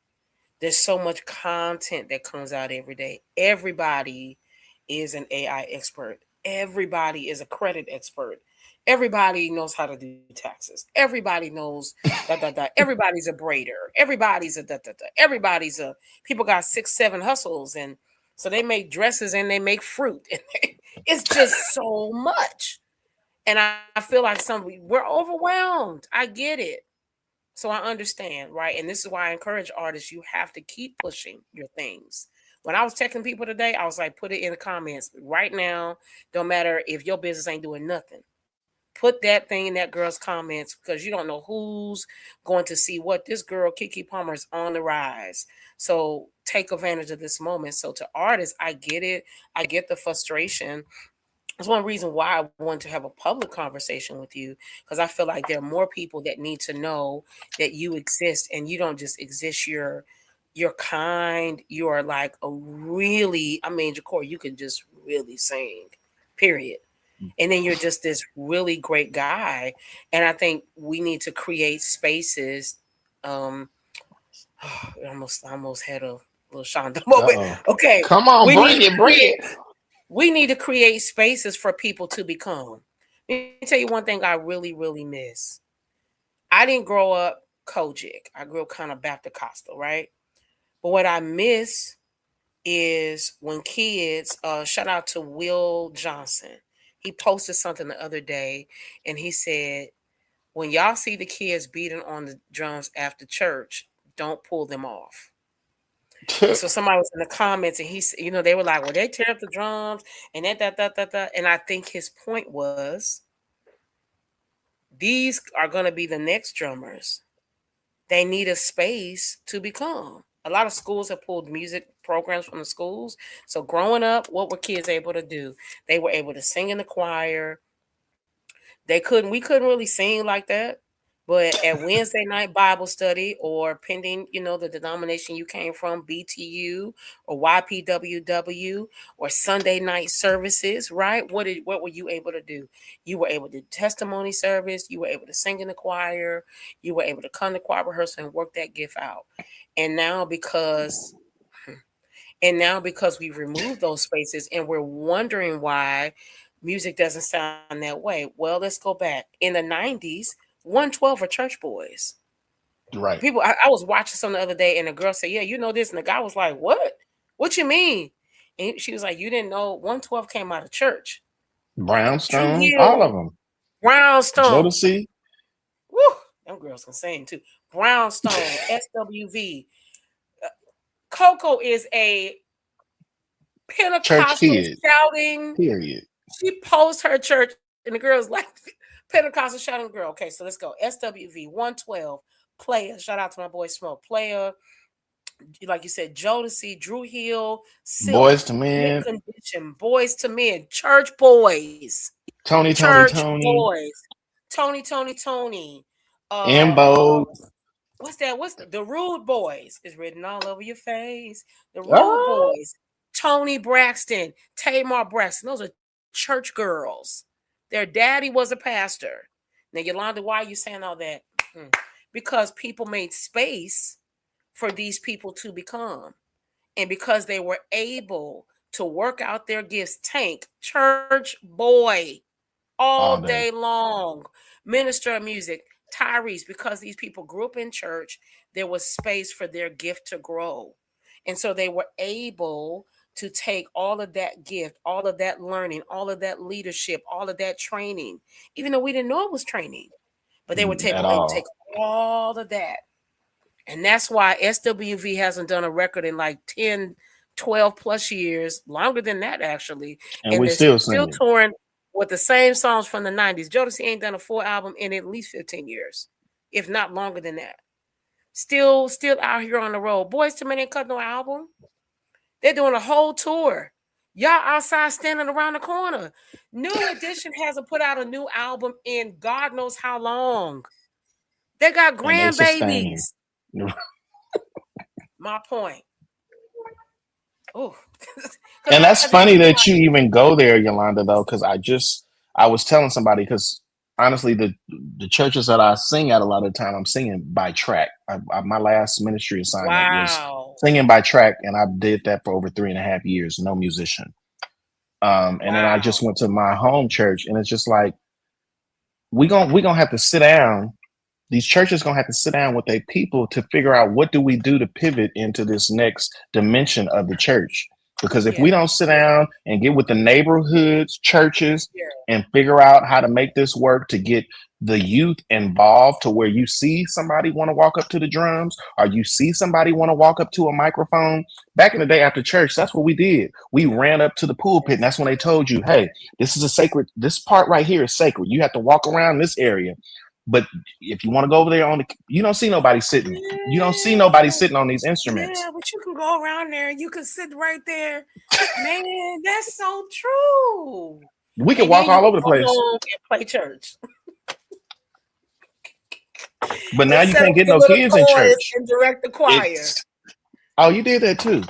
There's so much content that comes out every day. Everybody is an AI expert. Everybody is a credit expert. Everybody knows how to do taxes. Everybody knows that. Everybody's a braider. Everybody's a Everybody's a. People got 6, 7 hustles, and so they make dresses and they make fruit. It's just so much, and I feel like we're overwhelmed. I get it. So I understand, right? And this is why I encourage artists, you have to keep pushing your things. When I was texting people today, I was like, put it in the comments right now. Don't matter if your business ain't doing nothing. Put that thing in that girl's comments because you don't know who's going to see what. This girl, Keke Palmer, is on the rise. So take advantage of this moment. So to artists, I get it. I get the frustration. That's one reason why I want to have a public conversation with you, because I feel like there are more people that need to know that you exist and you don't just exist. You're kind. You are like a really, JaCoree, you can just really sing, period. And then you're just this really great guy. And I think we need to create spaces. I almost had a little Shonda moment. Okay. Come on, bring it. We need to create spaces for people to become. Let me tell you one thing I really, really miss. I didn't grow up Kojic. I grew up kind of Baptist Costal, right? But what I miss is when kids, shout out to Will Johnson. He posted something the other day and he said, when y'all see the kids beating on the drums after church, don't pull them off. And so somebody was in the comments and they were like, well, they tear up the drums and that. And I think his point was, these are going to be the next drummers. They need a space to become. A lot of schools have pulled music programs from the schools. So growing up, what were kids able to do? They were able to sing in the choir. We couldn't really sing like that. But at Wednesday night Bible study, or pending, the denomination you came from, BTU or YPWW, or Sunday night services, right? What were you able to do? You were able to do testimony service, you were able to sing in the choir, you were able to come to choir rehearsal and work that gift out. And now because we've removed those spaces and we're wondering why music doesn't sound that way. Well, let's go back. In the 90s, 112 are church boys. Right. People, I was watching some the other day, and a girl said, "Yeah, you know this," and the guy was like, "What? What you mean?" And she was like, "You didn't know 112 came out of church." True Brownstone, all of Hill, them. Brownstone. Jodeci. Woo, them girls can sing too. Brownstone, SWV. Coco is a Church Pentecostal kid. shouting. Period. She posed her church, and the girl's like, Pentecostal shouting girl. Okay, so let's go. SWV 112 Player. Shout out to my boy Smoke Player. Like you said, Jodeci, Drew Hill, Silk, Boys to Mint Men. Condition, Boys to Men, Church Boys, Tony. Church Boys, Tony. Imbo. What's that? What's the Rude Boys? Is written all over your face. The Rude Oh. Boys, Tony Braxton, Tamar Braxton. Those are church girls. Their daddy was a pastor. Now, Yolanda, why are you saying all that? Because people made space for these people to become. And because they were able to work out their gifts. Tank, church boy, all day long. Minister of music, Tyrese, because these people grew up in church, there was space for their gift to grow. And so they were able to take all of that gift, all of that learning, all of that leadership, all of that training, even though we didn't know it was training, but they were able to take all of that. And that's why SWV hasn't done a record in like 10, 12 plus years, longer than that, actually. And we're still singing. touring with the same songs from the 90s. Jodeci ain't done a full album in at least 15 years, if not longer than that. Still out here on the road. Boys to Men ain't cut no album. They're doing a whole tour. Y'all outside standing around the corner. New Edition hasn't put out a new album in God knows how long. They got grandbabies. My point. Oh, and that's funny that you even go there, Yolanda, though, because I was telling somebody, because honestly, the churches that I sing at a lot of the time, I'm singing by track. My last ministry assignment was singing by track, and I did that for over 3.5 years, no musician. And then I just went to my home church, and it's just like, we gonna have to sit down. These churches gonna have to sit down with their people to figure out what do we do to pivot into this next dimension of the church. Because if we don't sit down and get with the neighborhoods, churches, and figure out how to make this work to get the youth involved, to where you see somebody want to walk up to the drums, or you see somebody want to walk up to a microphone. Back in the day after church, that's what we did. We ran up to the pulpit, and that's when they told you, hey, this part right here is sacred. You have to walk around this area. But if you want to go over there you don't see nobody sitting. You don't see nobody sitting on these instruments. Yeah, but you can go around there. You can sit right there. Man, that's so true. We can walk all over the place and play church. But now you can't get no kids in church. And direct the choir. Oh, you did that too.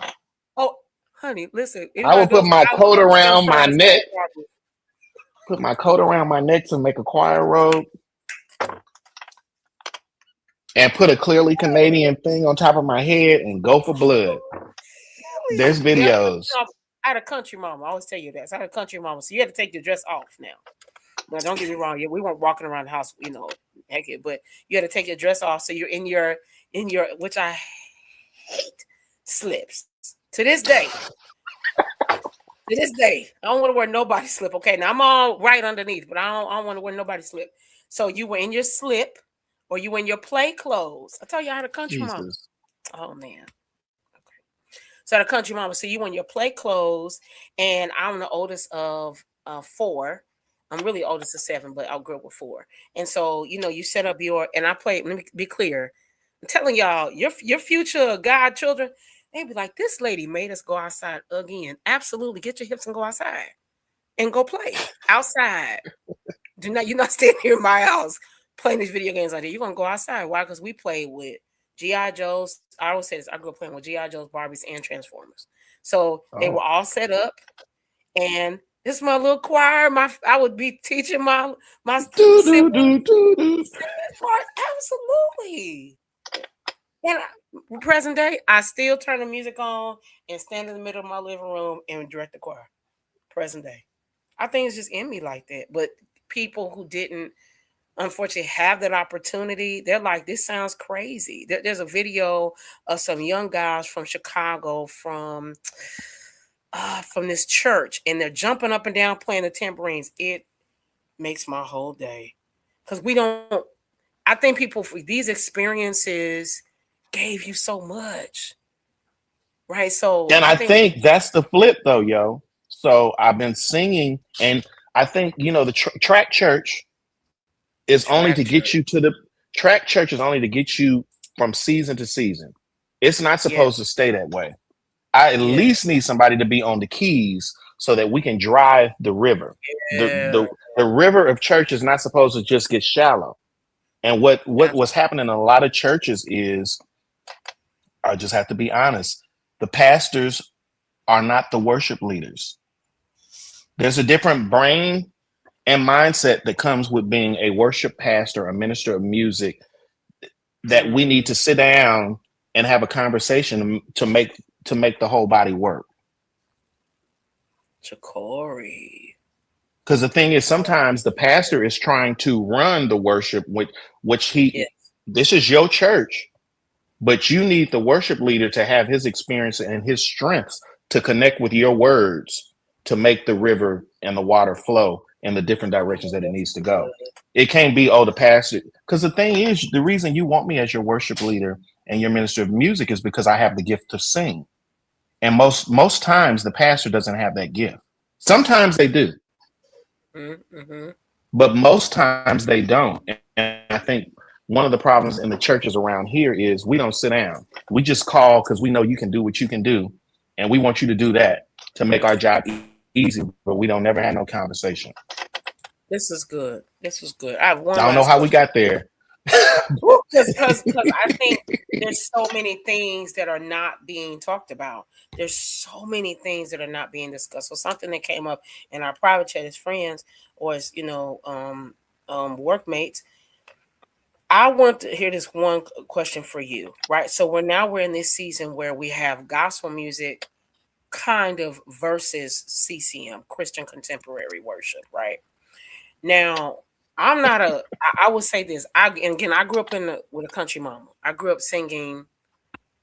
Oh, honey, listen. I would put my coat around my neck. Put my coat around my neck to make a choir robe. And put a clearly Canadian thing on top of my head and go for blood. There's videos. I had a country mama. I always tell you that. So I had a country mama. So you had to take your dress off now. Now, don't get me wrong. We weren't walking around the house, naked, but you had to take your dress off. So you're in your, which I hate, slips. To this day. I don't want to wear nobody slip. Okay. Now I'm all right underneath, but I don't want to wear nobody slip. So you were in your slip. Or you in your play clothes. I tell you I had a country mama. Oh, man. Okay. So I had a country mama. So you in your play clothes. And I'm the oldest of 4. I'm really oldest of 7, but I grew up with 4. And so, you set up and I played, let me be clear. I'm telling y'all, your future godchildren, they be like, this lady made us go outside again. Absolutely. Get your hips and go outside and go play outside. You're not staying here in my house playing these video games like that. You're gonna go outside. Why? Because we played with G.I. Joes. I always say this, I grew up playing with G.I. Joes, Barbies, and Transformers. So they were all set up, and this is my little choir. I would be teaching my siblings. Absolutely. And present day, I still turn the music on and stand in the middle of my living room and direct the choir. Present day. I think it's just in me like that. But people who didn't unfortunately have that opportunity, they're like, this sounds crazy. There's a video of some young guys from Chicago from this church, and they're jumping up and down playing the tambourines. It makes my whole day. Because I think people, for these experiences gave you so much. Right. So And I think that's the flip though, yo. So I've been singing, and I think, the track church is only to get you to the track church is only to get you from season to season. It's not supposed to stay that way. I at least need somebody to be on the keys so that we can drive the river. The river of church is not supposed to just get shallow. And what was happening in a lot of churches is, I just have to be honest, the pastors are not the worship leaders. There's a different brain and mindset that comes with being a worship pastor, a minister of music, that we need to sit down and have a conversation to make the whole body work. JaCoree. Because the thing is, sometimes the pastor is trying to run the worship, which this is your church, but you need the worship leader to have his experience and his strengths to connect with your words to make the river and the water flow in the different directions that it needs to go. It can't be, the pastor. Because the thing is, the reason you want me as your worship leader and your minister of music is because I have the gift to sing. And most times the pastor doesn't have that gift. Sometimes they do. But most times they don't. And I think one of the problems in the churches around here is we don't sit down. We just call because we know you can do what you can do. And we want you to do that to make our job easy, but we don't never have no conversation. This is good. I have one. I don't know how we got there. Because I think there's so many things that are not being talked about. There's so many things that are not being discussed. So something that came up in our private chat as friends or as workmates. I want to hear this one question for you, right? So we're in this season where we have gospel music kind of versus CCM, Christian contemporary worship, right? Now, I would say this. I grew up with a country mama. I grew up singing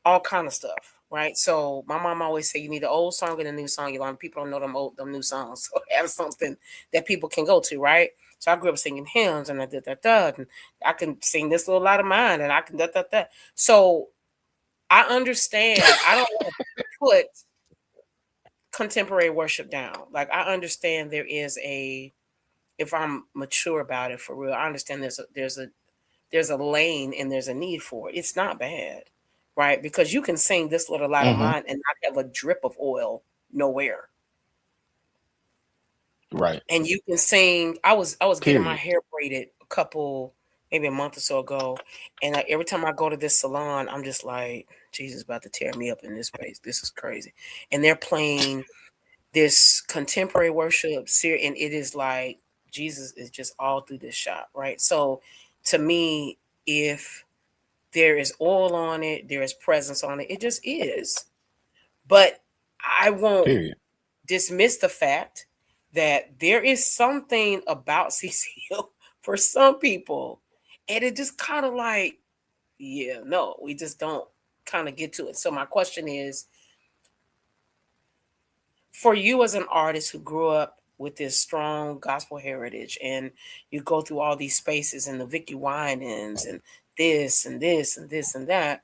all kind of stuff, right? So my mom always say you need an old song and a new song. People don't know them new songs. So have something that people can go to, right? So I grew up singing hymns and and I can sing this little light of mine and I can So I understand. I don't want to put contemporary worship down. Like I understand there is if I'm mature about it for real, I understand there's a lane and there's a need for it. It's not bad, right? Because you can sing this little light of mine and not have a drip of oil nowhere. Right. And you can sing. I was getting my hair braided maybe a month or so ago. And every time I go to this salon, I'm just like, Jesus is about to tear me up in this place. This is crazy. And they're playing this contemporary worship series, and it is like Jesus is just all through this shop, right? So to me, if there is oil on it, there is presence on it, it just is. But I won't dismiss the fact that there is something about CCM for some people, and it just kind of like, we just don't kind of get to it. So my question is, for you as an artist who grew up with this strong gospel heritage and you go through all these spaces and the Vicky Winans and this and this and this and that,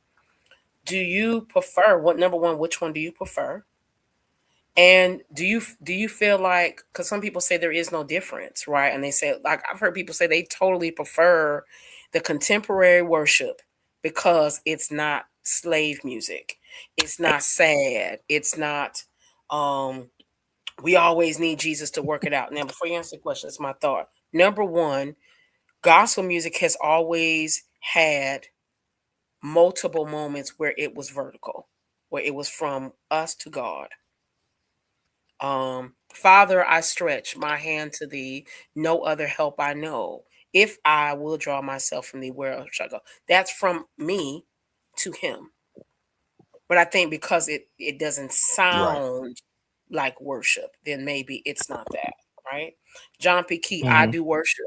do you prefer which one do you prefer? And do you feel like, because some people say there is no difference, right? And they say, like, I've heard people say they totally prefer the contemporary worship because it's not slave music. It's not sad. It's not we always need Jesus to work it out. Now, before you answer the question, it's my thought. Number one, gospel music has always had multiple moments where it was vertical, where it was from us to God. Father, I stretch my hand to thee, no other help I know. If I will draw myself from thee, where else shall I go? That's from me to him. But I think because it doesn't Right. sound like worship, then maybe it's not that, right? John P. Key, I Hmm. do worship.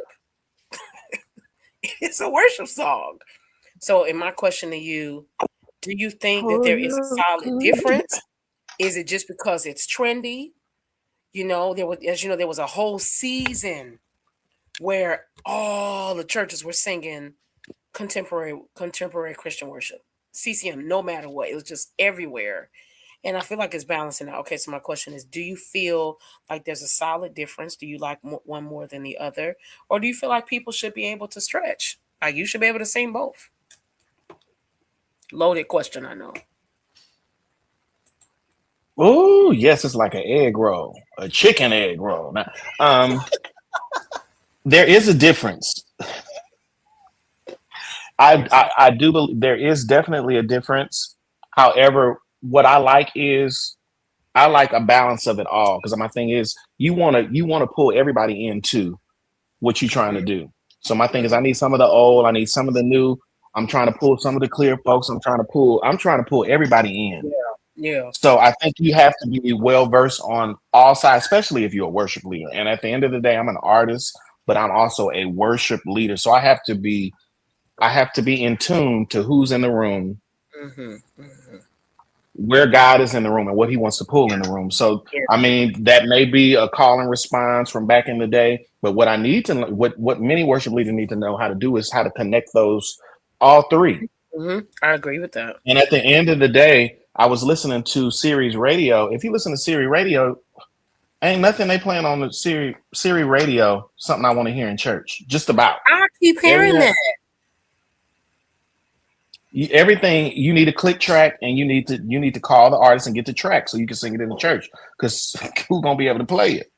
It's a worship song. So, in my question to you, do you think that For there is a your solid good. difference? Is it just because it's trendy? You know, there was, as you know, there was a whole season where all the churches were singing contemporary Christian worship, CCM, no matter what. It was just everywhere. And I feel like it's balancing out. Okay, so my question is, do you feel like there's a solid difference? Do you like one more than the other? Or do you feel like people should be able to stretch? Like you should be able to sing both? Loaded question, I know. Oh, yes, it's like an egg roll, a chicken egg roll. Now, there is a difference. I do believe there is definitely a difference. However, what I like is I like a balance of it all because my thing is you want to pull everybody into what you're trying to Mm-hmm. do. So my thing is I Mm-hmm. need some of the old, I need some of the new. I'm trying to pull some of the clear folks. I'm trying to pull everybody in. Yeah. Yeah. So I think you have to be well versed on all sides, especially if you're a worship leader. And at the end of the day, I'm an artist, but I'm also a worship leader. So I have to be in tune to who's in the room, Mm-hmm. Mm-hmm. where God is in the room, and what He wants to pull in the room. So Yeah. I mean, that may be a call and response from back in the day, but what many worship leaders need to know how to do is how to connect those all three. Mm-hmm. I agree with that. And at the end of the day, I was listening to Sirius Radio. If you listen to Siri Radio, ain't nothing they playing on the Siri Radio. Something I want to hear in church. Just about I keep every hearing that. everything you need a click track, and you need to call the artist and get the track so you can sing it in the church. Because who's gonna be able to play it?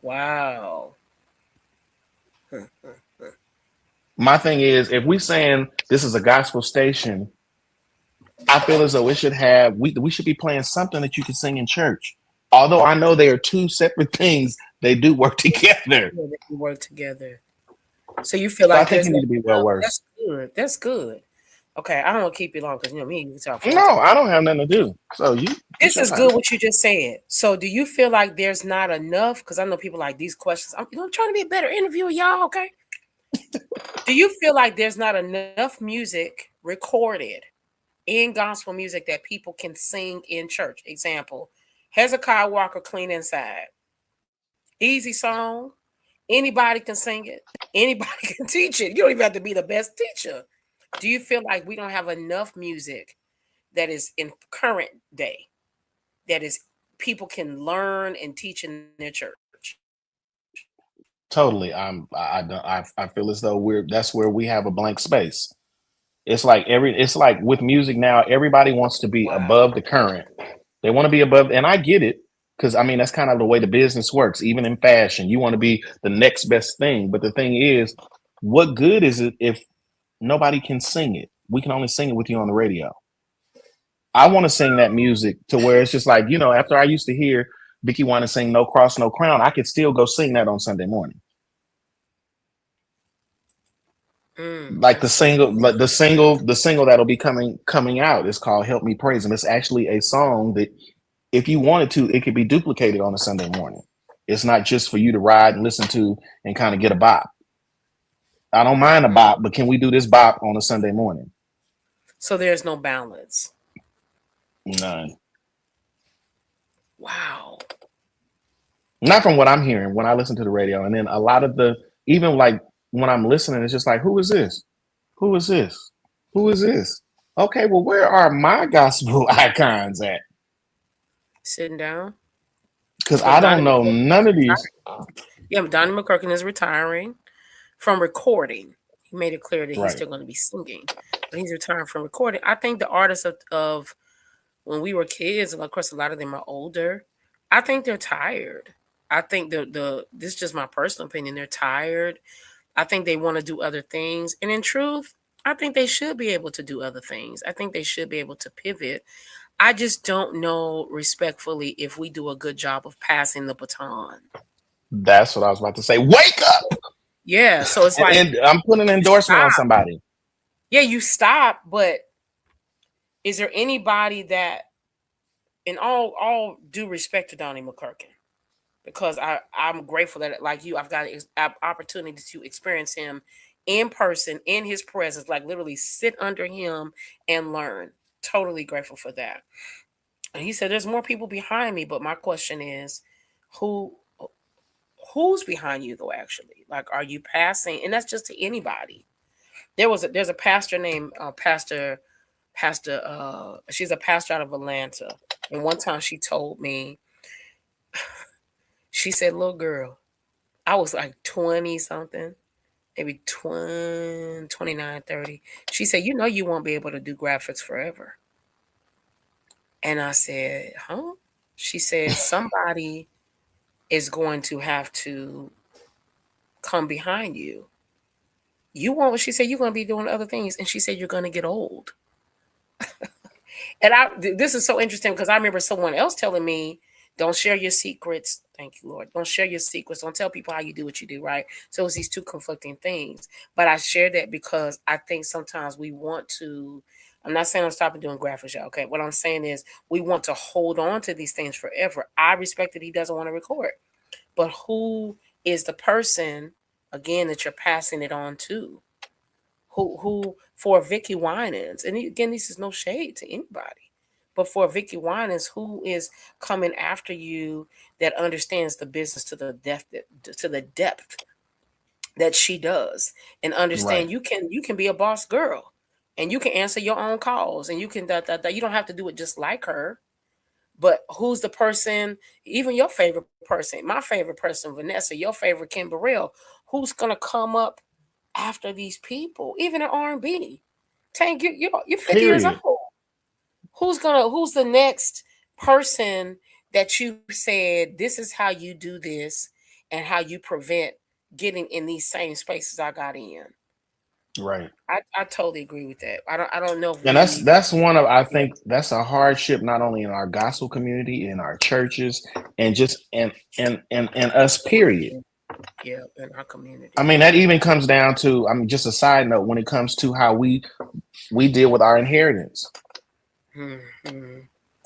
Wow. Hmm. My thing is, if we saying this is a gospel station, I feel as though we should be playing something that you can sing in church. Although I know they are two separate things, they do work together. Yeah, they can work together. So you feel So I like think there's you not need to be well enough. versed. That's good. That's good. Okay, I don't want to keep you long because you know me and you can talk for a long No, time. I don't have nothing to do. So it's This your is time. good what you just said. So do you feel like there's not enough? Because I know people like these questions. I'm trying to be a better interviewer, y'all. Okay. Do you feel like there's not enough music recorded in gospel music that people can sing in church? Example, Hezekiah Walker, Clean Inside. Easy song. Anybody can sing it. Anybody can teach it. You don't even have to be the best teacher. Do you feel like we don't have enough music that is in current day that is people can learn and teach in their church? Totally. I feel as though that's where we have a blank space. It's like with music now, everybody wants to be Wow. above the current. They want to be above, and I get it because I mean that's kind of the way the business works. Even in fashion, you want to be the next best thing. But the thing is, what good is it if nobody can sing it? We can only sing it with you on the radio. I want to sing that music to where it's just like, after I used to hear Vicky want to sing No Cross, No Crown, I could still go sing that on Sunday morning. Like I see. the single that'll be coming out is called Help Me Praise Him. It's actually a song that if you wanted to, it could be duplicated on a Sunday morning. It's not just for you to ride and listen to and kind of get a bop. I don't mind a Mm. bop, but can we do this bop on a Sunday morning? So there's no balance. None. Wow. Not from what I'm hearing when I listen to the radio. And then a lot of even like when I'm listening, it's just like, who is this? Who is this? Who is this? Okay, well, where are my gospel icons at? Sitting down. Because Well, I Donnie don't know McClurkin none is of these. retiring. Yeah, Donnie McClurkin is retiring from recording. He made it clear that he's Right. still going to be singing, but he's retiring from recording. I think the artists of when we were kids, and of course a lot of them are older, I think they're tired. I think this is just my personal opinion. They're tired. I think they want to do other things. And in truth, I think they should be able to do other things. I think they should be able to pivot. I just don't know respectfully if we do a good job of passing the baton. That's what I was about to say. Wake up! Yeah. So it's like And I'm putting an you endorsement on stop. somebody. Yeah, you stop, but is there anybody that, in all due respect to Donnie McClurkin, because I'm grateful that, like you, I've got an opportunity to experience him in person, in his presence, like literally sit under him and learn. Totally grateful for that. And he said, "There's more people behind me," but my question is, who who's behind you though? Actually, like, are you passing? And that's just to anybody. There's a pastor named Pastor. She's a pastor out of Atlanta, and one time she told me, she said, "Little girl," I was like 20 something, maybe 20, 29, 30. She said, "You know you won't be able to do graphics forever." And I said, "Huh?" She said, "Somebody is going to have to come behind you. You won't," she said, "you're going to be doing other things." And she said, "You're going to get old." And this is so interesting because I remember someone else telling me, "Don't share your secrets." Thank you, Lord. "Don't share your secrets. Don't tell people how you do what you do," right? So it's these two conflicting things. But I share that because I think sometimes we want to, I'm not saying I'm stopping doing graphics, y'all, okay? What I'm saying is we want to hold on to these things forever. I respect that he doesn't want to record. But who is the person, again, that you're passing it on to? Who for Vicky Winans, and again, this is no shade to anybody, but for Vicky Winans, who is coming after you that understands the business to the depth that she does, and Right. understand you can be a boss girl, and you can answer your own calls, and you can you don't have to do it just like her. But who's the person, even your favorite person, my favorite person, Vanessa, your favorite Kim Burrell, who's gonna come up after these people, even in R&B? Tank, you're 50 years Period. old. Who's the next person that you said, this is how you do this and how you prevent getting in these same spaces I got in? Right. I totally agree with that. I don't know if And that's we that's one of, I yeah, think that's a hardship not only in our gospel community, in our churches, and just in us, period. yeah, in our I community. mean, that even comes down to, I mean, just a side note when it comes to how we deal with our inheritance. Hmm.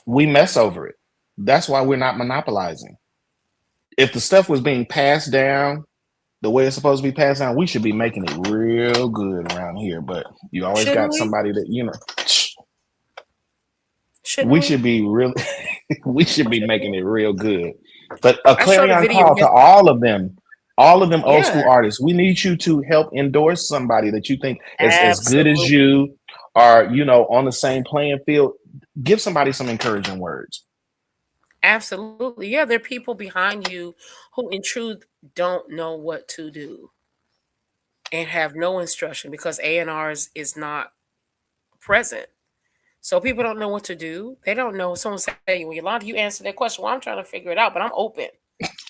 We mess over it. That's why we're not monopolizing. If the stuff was being passed down the way it's supposed to be passed down, we should be making it real good around here. But you always Shouldn't got we? somebody that, Shouldn't we we? should be really, we should be making it real good. But a I showed a clarion video call to yesterday. all of them old Yeah, school artists. We need you to help endorse somebody that you think is as good as absolutely. you, are, on the same playing field. Give somebody some encouraging words. Absolutely. Yeah, there are people behind you who in truth don't know what to do and have no instruction because A&Rs is not present. So people don't know what to do. They don't know. Someone say, "Well, Yolanda, you answer that question." Well, I'm trying to figure it out, but I'm open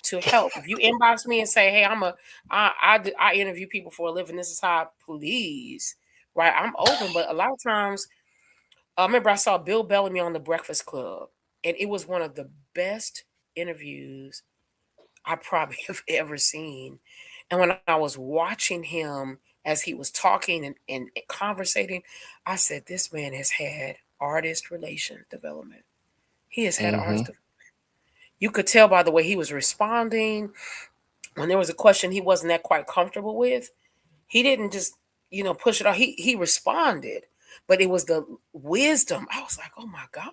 to help. If you inbox me and say, "Hey, I interview people for a living. This is how," please, right? I'm open. But a lot of times, I remember I saw Bill Bellamy on The Breakfast Club, and it was one of the best interviews I probably have ever seen. And when I was watching him as he was talking and conversating, I said, "This man has had artist relation development. He has had Hmm. You could tell by the way he was responding. When there was a question he wasn't that quite comfortable with, he didn't just, push it off. He responded. But it was the wisdom. I was like, oh my God.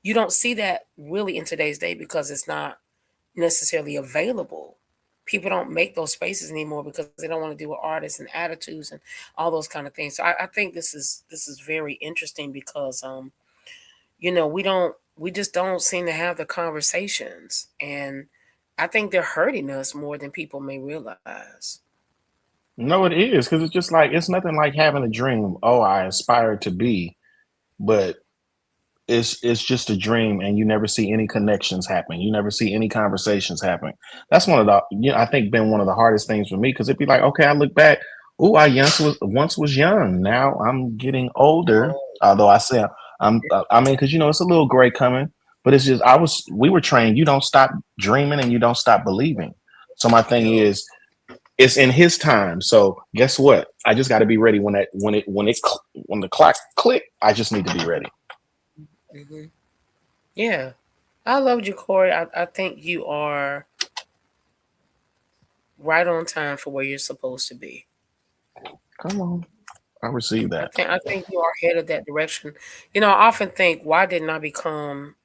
You don't see that really in today's day because it's not necessarily available. People don't make those spaces anymore because they don't want to deal with artists and attitudes and all those kind of things. So I think this is very interesting because we just don't seem to have the conversations, and I think they're hurting us more than people may realize. No, it is because it's just like it's nothing like having a dream. Oh, I aspire to be, but it's just a dream, and you never see any connections happen. You never see any conversations happen. That's one of the I think been one of the hardest things for me because it'd be like, okay, I look back. Oh, I once was young. Now I'm getting older. Oh, Although I say I mean, because it's a little gray coming, but it's just we were trained. You don't stop dreaming and you don't stop believing. So my thing yo. is, it's in his time. So guess what? I just got to be ready when the clock click. I just need to be ready. Hmm. Yeah. I love you, Corey. I think you are right on time for where you're supposed to be. Come on, I receive that. I think you are headed that direction. I often think, why didn't I become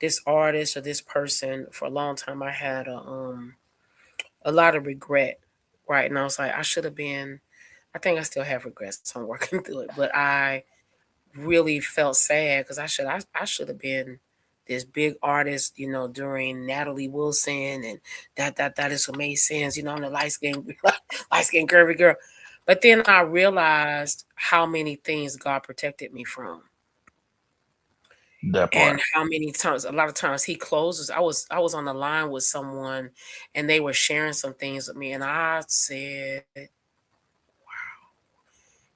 this artist or this person? For a long time I had a lot of regret, right? And I was like, I should have been. I think I still have regrets. So I'm working through it, but I really felt sad because I should have been this big artist, during Natalie Wilson, and that is what made sense. I'm the light skinned curvy girl. But then I realized how many things God protected me from. That And part. how many times, a lot of times he closes. I was on the line with someone and they were sharing some things with me. And I said,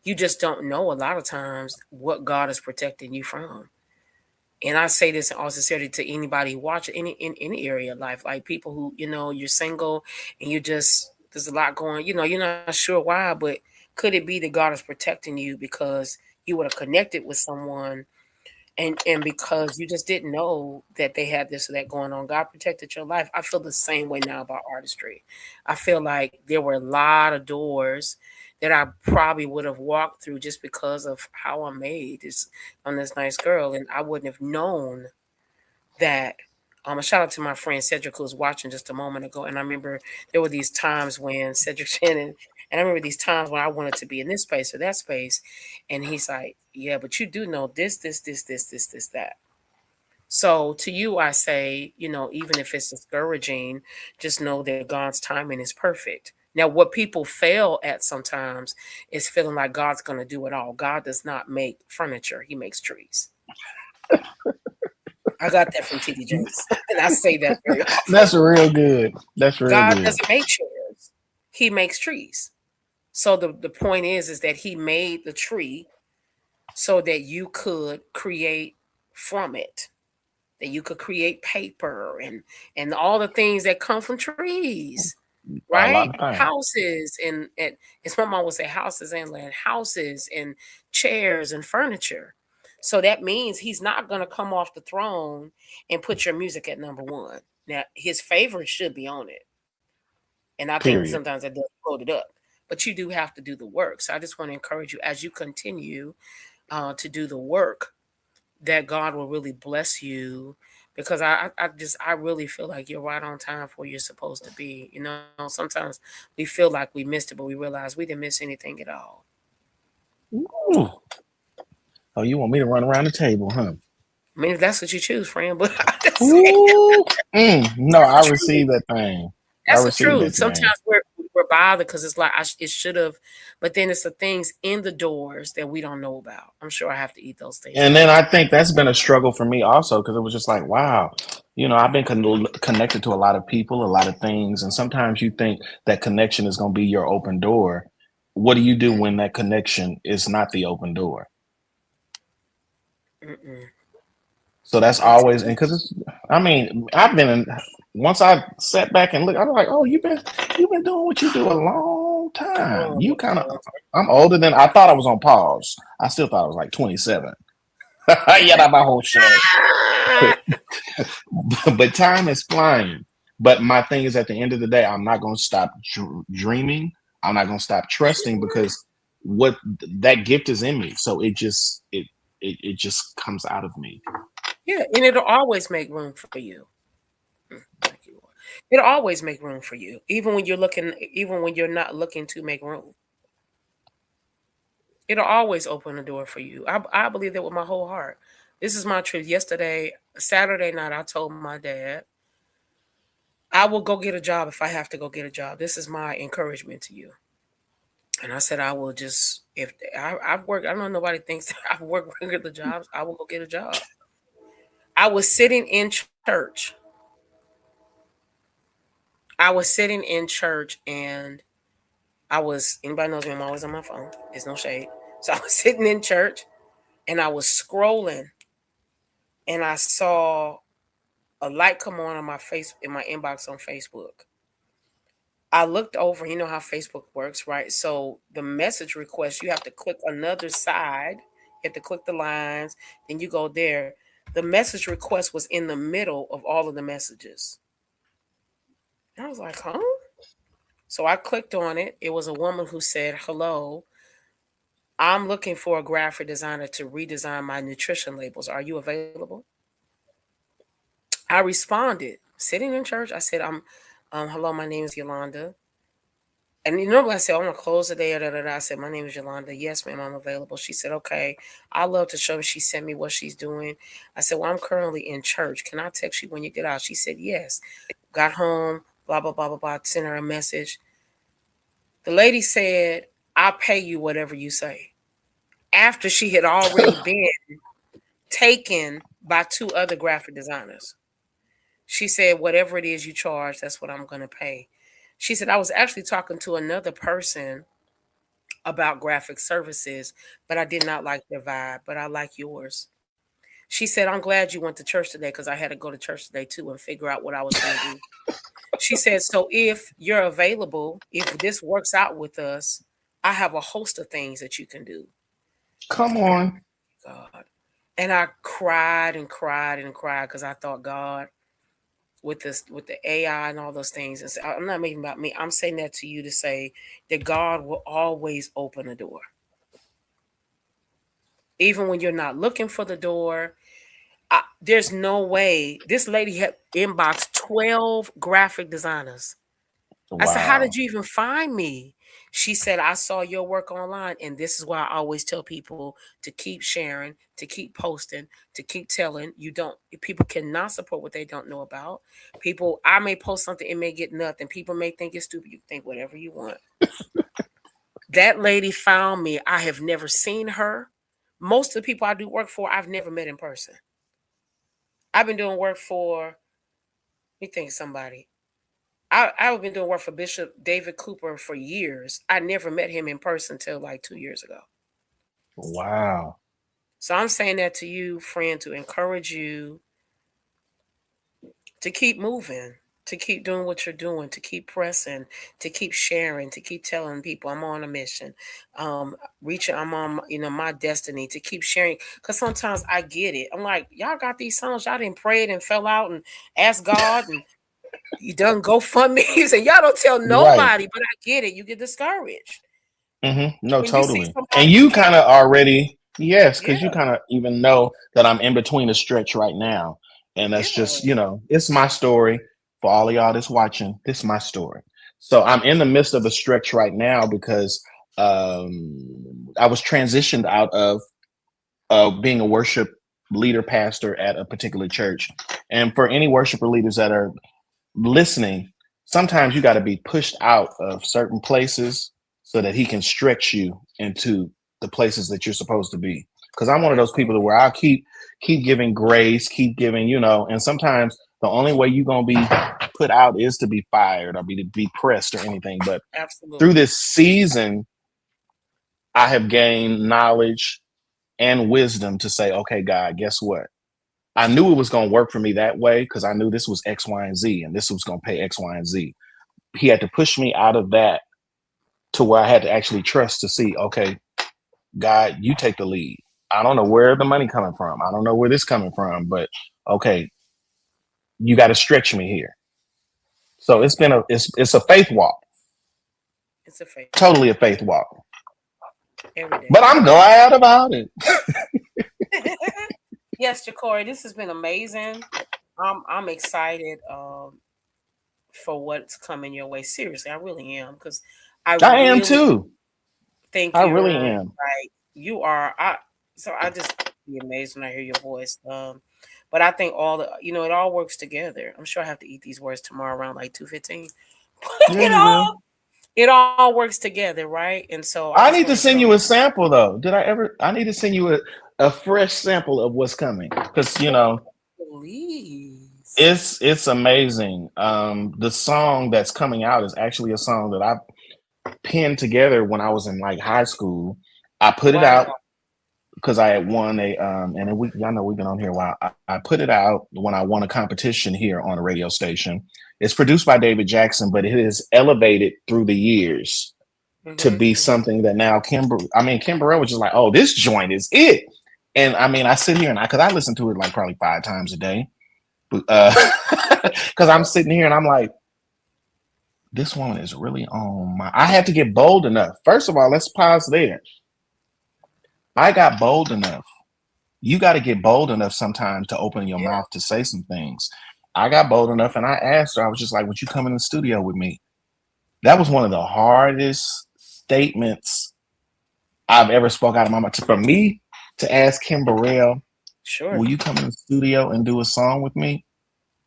you just don't know a lot of times what God is protecting you from. And I say this in all sincerity to anybody watching in any area of life, like people who, you're single and you just, there's a lot going, you're not sure why, but could it be that God is protecting you because you would have connected with someone, and because you just didn't know that they had this or that going on? God protected your life. I feel the same way now about artistry. I feel like there were a lot of doors that I probably would have walked through just because of how I'm made. I'm this nice girl, and I wouldn't have known that. A shout out to my friend Cedric, who was watching just a moment ago. And I remember there were these times when Cedric Shannon, and I remember these times when I wanted to be in this space or that space. And he's like, yeah, but you do know this, that. So to you, I say, even if it's discouraging, just know that God's timing is perfect. Now, what people fail at sometimes is feeling like God's going to do it all. God does not make furniture, He makes trees. I got that from TD Jakes, and I say that very often. That's real good. That's real God good. doesn't make chairs; He makes trees. So the point is that He made the tree so that you could create from it, that you could create paper and all the things that come from trees, A right? lot of things. Houses and as my mom would say, houses and land, houses and chairs and furniture. So that means He's not going to come off the throne and put your music at number one. Now His favor should be on it, and I think Period. sometimes that does float it up. But you do have to do the work. So I just want to encourage you, as you continue to do the work, that God will really bless you, because I really feel like you're right on time for where you're supposed to be. Sometimes we feel like we missed it, but we realize we didn't miss anything at all. Ooh. Oh, you want me to run around the table, huh? I mean, if that's what you choose, friend, but I just say Ooh. No, that's the I truth. receive that thing. I That's the receive truth. that thing. Sometimes we're bothered because it's like it should have, but then it's the things in the doors that we don't know about. I'm sure I have to eat those things And then first. I think that's been a struggle for me also because it was just like, wow, I've been connected to a lot of people, a lot of things, and sometimes you think that connection is going to be your open door. What do you do when that connection is not the open door? Mm-mm. So that's I'm always, telling and because I mean, I've been in. Once I sat back and looked, I was like, oh, you've been doing what you do a long you, time. oh, You kind of, Lord. I'm older than I thought I was on pause. I still thought I was like 27. Yeah, that my whole shit. But time is flying. But my thing is, at the end of the day, I'm not going to stop dreaming. I'm not going to stop trusting because what that gift is in me. So it just comes out of me. Yeah, and it'll always make room for you. Thank you, Lord. It'll always make room for you, even when you're not looking to make room. It'll always open a door for you. I believe that with my whole heart. This is my truth. Yesterday, Saturday night, I told my dad, I will go get a job if I have to go get a job. This is my encouragement to you. And I said, I will just, if I've worked, I don't know, nobody thinks that I've worked regular jobs, I will go get a job. I was sitting in church. And anybody knows me, I'm always on my phone. There's no shade. So I was sitting in church and I was scrolling and I saw a light come on my face in my inbox on Facebook. I looked over, you know how Facebook works, right? So the message request, you have to click another side. You have to click the lines, then you go there. The message request was in the middle of all of the messages. And I was like, huh? So I clicked on it. It was a woman who said, hello, I'm looking for a graphic designer to redesign my nutrition labels. Are you available? I responded, sitting in church. I said, hello, my name is Yolanda. And you know what I said? I'm gonna close the day. I said, my name is Yolanda. Yes, ma'am, I'm available. She said, okay. I love to show me. She sent me what she's doing. I said, well, I'm currently in church. Can I text you when you get out? She said, yes. Got home, blah, blah, blah, blah, blah. Sent her a message. The lady said, I'll pay you whatever you say. After she had already been taken by 2 other graphic designers. She said, whatever it is you charge, that's what I'm going to pay. She said, I was actually talking to another person about graphic services, but I did not like their vibe, but I like yours. She said, I'm glad you went to church today because I had to go to church today too and figure out what I was going to do. She said, so if you're available, if this works out with us, I have a host of things that you can do. Come on. God. And I cried and cried and cried because I thought, God, with the AI and all those things. And so I'm not making about me. I'm saying that to you to say that God will always open a door. Even when you're not looking for the door, there's no way. This lady had inboxed 12 graphic designers. I said, how Wow. did you even find me? She said, I saw your work online. And this is why I always tell people to keep sharing, to keep posting, to keep telling. People cannot support what they don't know about. People, I may post something, it may get nothing. People may think it's stupid. You think whatever you want. That lady found me. I have never seen her. Most of the people I do work for, I've never met in person. I've been doing work for, let me think somebody. I've been doing work for Bishop David Cooper for years. I never met him in person until like 2 years ago. Wow. So I'm saying that to you, friend, to encourage you to keep moving, to keep doing what you're doing, to keep pressing, to keep sharing, to keep telling people I'm on a mission, I'm on, my destiny, to keep sharing. Because sometimes I get it. I'm like, y'all got these songs, y'all didn't pray it and fell out and asked God and you done GoFundMe's and y'all don't tell Right. nobody, but I get it. You get discouraged. No, When you see totally. And somebody you you can't, kind of already, yes, yeah, because you kind of even know that I'm in between a stretch right now. And yeah, that's just, it's my story. For all of y'all that's watching, this is my story. So I'm in the midst of a stretch right now because I was transitioned out of being a worship leader pastor at a particular church. And for any worshiper leaders that are listening, sometimes you got to be pushed out of certain places so that he can stretch you into the places that you're supposed to be. Because I'm one of those people to absolutely, where I'll keep giving grace, keep giving, and sometimes the only way you're gonna be put out is to be fired or be pressed or anything. But through absolutely. this season, I have gained knowledge and wisdom to say, okay, God, guess what? I knew it was going to work for me that way because I knew this was X, Y, and Z, and this was going to pay X, Y, and Z. He had to push me out of that to where I had to actually trust to see, okay, God, you take the lead. I don't know where the money coming from. I don't know where this coming from, but okay, you got to stretch me here. So it's a faith walk, It's a faith walk totally a faith walk. every But day. I'm glad about it. Yes, JaCoree, this has been amazing. I'm excited for what's coming your way. Seriously, I really am because I I am really too. think I really you're am. like you are. I just be amazed when I hear your voice. But I think it all works together. I'm sure I have to eat these words tomorrow around like 2:15. Yeah, it you will. all it all works together, right? And so I I just need to want to send tell you a you, sample though. I need to send you a fresh sample of what's coming because please. it's amazing. The song that's coming out is actually a song that I penned together when I was in like high school. I put it Wow. out because I had won a and we y'all know we've been on here a while. I put it out when I won a competition here on a radio station. It's produced by David Jackson, but it is elevated through the years to be Mm-hmm. something that now Kim Burrell was just like, oh, this joint is it. And I mean, I sit here and because I listen to it like probably 5 times a day, because I'm sitting here and I'm like, this woman is really on my. I had to get bold enough. First of all, let's pause there. I got bold enough. You got to get bold enough sometimes to open your Yeah, mouth to say some things. I got bold enough and I asked her, I was just like, would you come in the studio with me? That was one of the hardest statements I've ever spoke out of my mouth. For me to ask Kim Burrell, sure. will you come in the studio and do a song with me?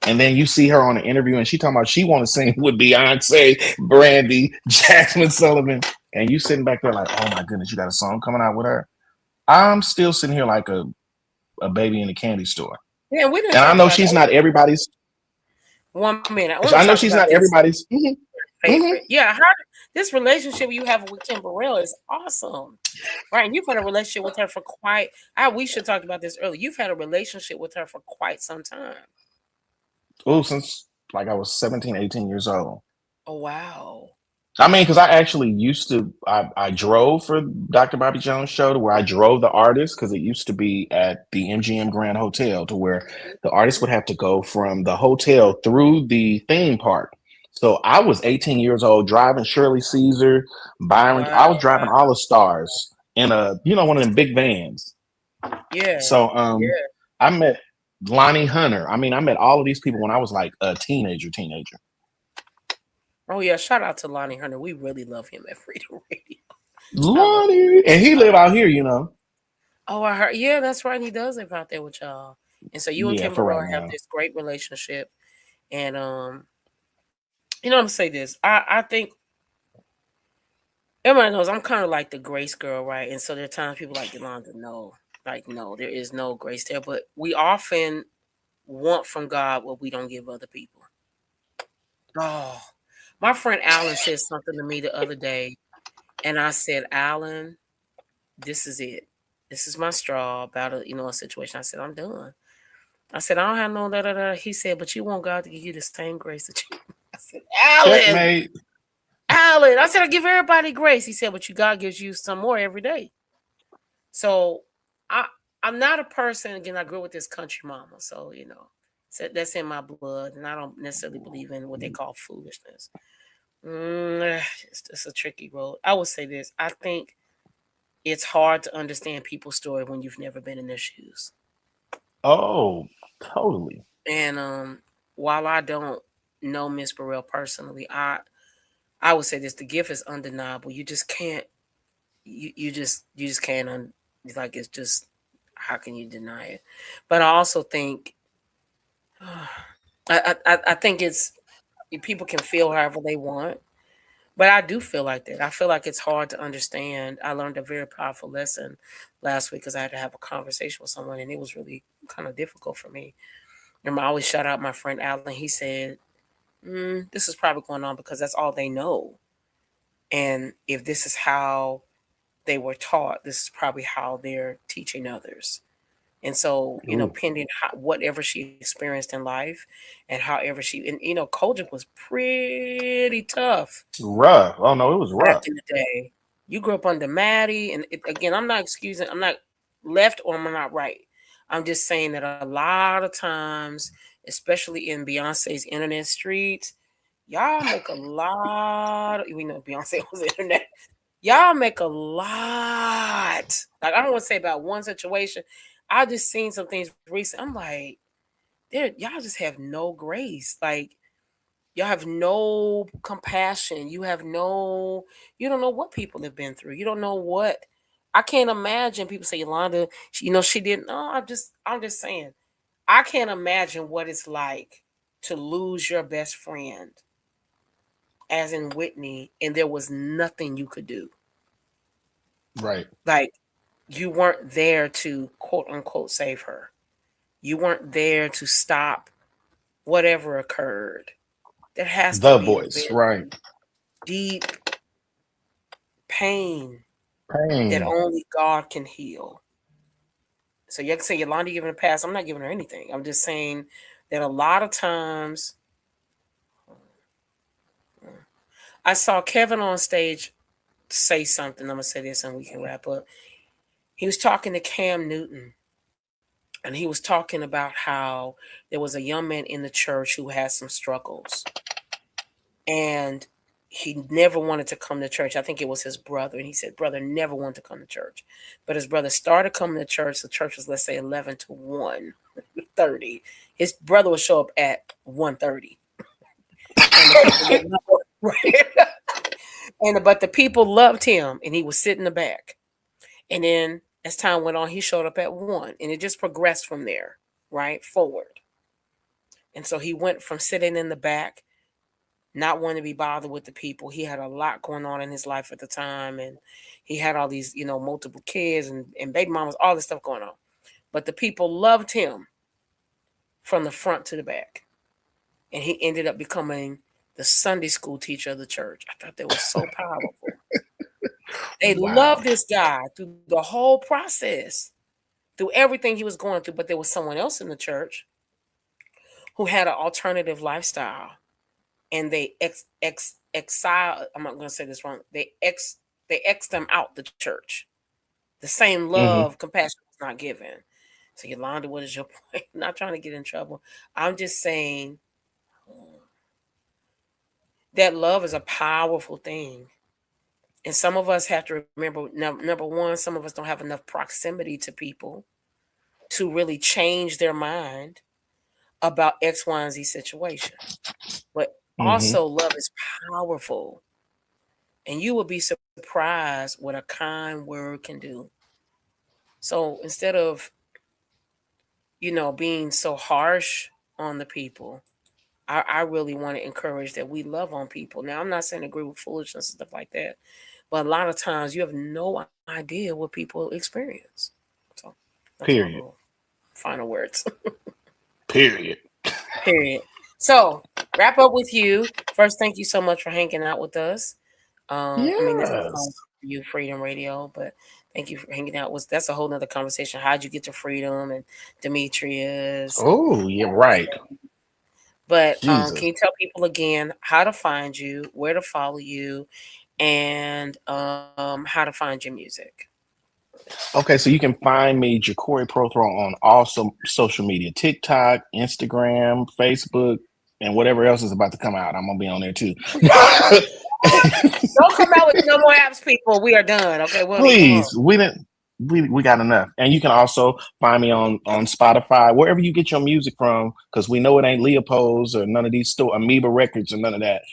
And then you see her on an interview and she talking about she want to sing with Beyonce, Brandy, Jasmine Sullivan. And you sitting back there like, oh my goodness, you got a song coming out with her. I'm still sitting here like a baby in a candy store. Yeah, we didn't And I talk know about that. she's not everybody's. 1 minute. I want I to know talk she's about not this everybody's. Mhm. favorite. Yeah, this relationship you have with Kim Burrell is awesome. Right. And you've had a relationship with her for we should talk about this earlier. You've had a relationship with her for quite some time. Oh, since like I was 17, 18 years old. Oh, wow. I mean, because I actually used to, I drove for Dr. Bobby Jones' show to where I drove the artist because it used to be at the MGM Grand Hotel to where the artist would have to go from the hotel through the theme park. So I was 18 years old driving Shirley Caesar, Byron. I was Wow. driving all the stars in one of them big vans. Yeah. So Yeah. I met Lonnie Hunter. I mean, I met all of these people when I was like a teenager. Oh, yeah. Shout out to Lonnie Hunter. We really love him at Freedom Radio. I love Lonnie, and he live out here, Oh, I heard. Yeah, that's right. He does live out there with y'all. And so you and Yeah, Kim for Burrell right have now. this great relationship. And I'm gonna say this. I think everybody knows I'm kind of like the grace girl, right? And so there are times people like Yolanda, no, there is no grace there. But we often want from God what we don't give other people. Oh, my friend Alan said something to me the other day, and I said, Alan, this is it. This is my straw about a situation. I said, I'm done. I said, I don't have no da da da. He said, but you want God to give you the same grace that you. I said, Checkmate. Alan. I said, I give everybody grace. He said, but God gives you some more every day. So I I'm not a person, again, I grew up with this country mama. So, so that's in my blood. And I don't necessarily believe in what they call foolishness. It's a tricky road. I would say this. I think it's hard to understand people's story when you've never been in their shoes. Oh, totally. And while I don't know Miss Burrell personally, I would say this: the gift is undeniable. You just can't. You just can't. It's like it's just. How can you deny it? But I also think. I think it's people can feel however they want, but I do feel like that. I feel like it's hard to understand. I learned a very powerful lesson last week because I had to have a conversation with someone, and it was really kind of difficult for me. And I always shout out my friend Alan. He said, "This is probably going on because that's all they know, and if this is how they were taught, this is probably how they're teaching others." And so, Ooh, pending whatever she experienced in life and however Kojic was pretty tough rough. Oh no, it was back rough. in the day. You grew up under Maddie, and again, I'm not excusing, I'm not left or I'm not right. I'm just saying that a lot of times, especially in Beyonce's internet streets, y'all make a lot of, we know Beyonce was internet. Y'all make a lot. Like, I don't want to say about one situation. I just seen some things recent. I'm like, y'all just have no grace. Like, y'all have no compassion. You don't know what people have been through. You don't know what. I can't imagine people say, Yolanda, she didn't. No, I'm just saying. I can't imagine what it's like to lose your best friend as in Whitney, and there was nothing you could do. Right. Like, you weren't there to quote unquote save her. You weren't there to stop whatever occurred. There has to The be a voice. very Right. deep pain that Pain. only God can heal. So you can say Yolanda giving a pass. I'm not giving her anything. I'm just saying that a lot of times I saw Kevin on stage say something. I'm gonna say this and we can wrap up. He was talking to Cam Newton, and he was talking about how there was a young man in the church who had some struggles, and he never wanted to come to church. I think it was his brother, and he said brother never wanted to come to church, but his brother started coming to church. The church was, let's say, 11 to 1:30. His brother would show up at 1:30, and the people did not right. But the people loved him, and he was sitting in the back. And then as time went on, he showed up at 1, and it just progressed from there, right forward. And so he went from sitting in the back, not wanting to be bothered with the people. He had a lot going on in his life at the time, and he had all these, multiple kids and baby mamas, all this stuff going on. But the people loved him from the front to the back. And he ended up becoming the Sunday school teacher of the church. I thought that was so powerful. They loved this guy through the whole process, through everything he was going through. But there was someone else in the church who had an alternative lifestyle, and they exile. I'm not going to say this wrong. They X them out the church. The same love, compassion was not given. So Yolanda, what is your point? I'm not trying to get in trouble. I'm just saying that love is a powerful thing. And some of us have to remember, number one, some of us don't have enough proximity to people to really change their mind about X, Y, and Z situation. But also, love is powerful. And you will be surprised what a kind word can do. So instead of, being so harsh on the people, I really want to encourage that we love on people. Now, I'm not saying agree with foolishness and stuff like that, but a lot of times you have no idea what people experience. So that's my little final words. Period. So wrap up with you. First, thank you so much for hanging out with us. I mean, this is Yes. you, Freedom Radio, but thank you for hanging out. That's a whole nother conversation. How'd you get to Freedom and Demetrius? Oh, you're right. But Jesus. can you tell people again how to find you, where to follow you, and how to find your music? Okay, so you can find me, JaCoree Prothro, on all social media: TikTok, Instagram, Facebook, and whatever else is about to come out. I'm gonna be on there too. Don't come out with no more apps, people. We are done. Okay, Please, we got enough. And you can also find me on Spotify, wherever you get your music from, because we know it ain't Leopold's or none of these Amoeba Records or none of that.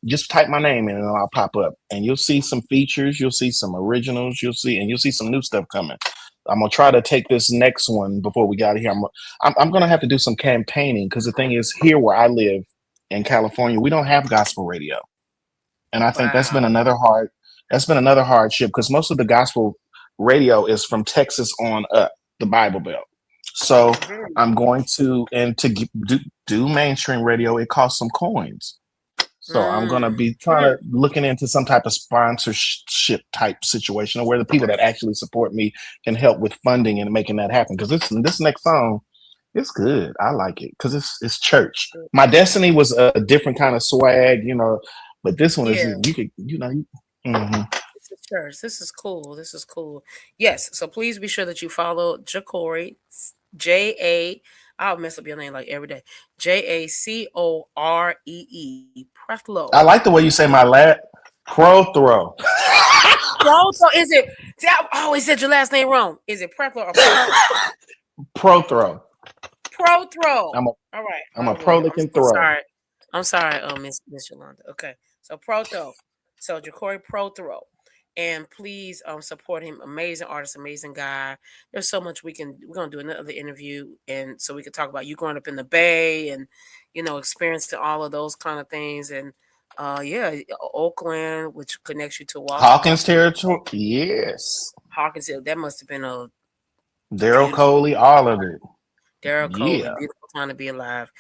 Just type my name in and I'll pop up, and you'll see some features, you'll see some originals, you'll see some new stuff coming. I'm gonna try to take this next one before we got here. I'm gonna have to do some campaigning, because the thing is, here where I live in California, we don't have gospel radio, and I think that's been another hardship, because most of the gospel radio is from Texas on up, the Bible Belt. So I'm going to, and to do mainstream radio, it costs some coins. So I'm going to be looking into some type of sponsorship type situation, where the people that actually support me can help with funding and making that happen. Because this next song, it's good. I like it because it's church. My Destiny was a different kind of swag, but this one is, you could, This is church. This is cool. This is cool. Yes. So please be sure that you follow JaCoree, I'll mess up your name like every day. JaCoree Prothro. I like the way you say my Prothro. Prothro, is it? See, I always said your last name wrong. Is it Prothro or Prothro? Prothro. All right. I'm a pro-licking throw. Sorry. I'm sorry, Miss Yolanda. Okay. So Prothro. So JaCoree Prothro. And please support him. Amazing artist, amazing guy. There's so much we're gonna do another interview, and so we could talk about you growing up in the Bay and experiencing all of those kind of things. And Yeah, Oakland, which connects you to Washington Hawkins State. territory. Yes. Hawkins, that must have been a Daryl beautiful Coley, all of it. Darrell Coley, Yeah. beautiful time to be alive.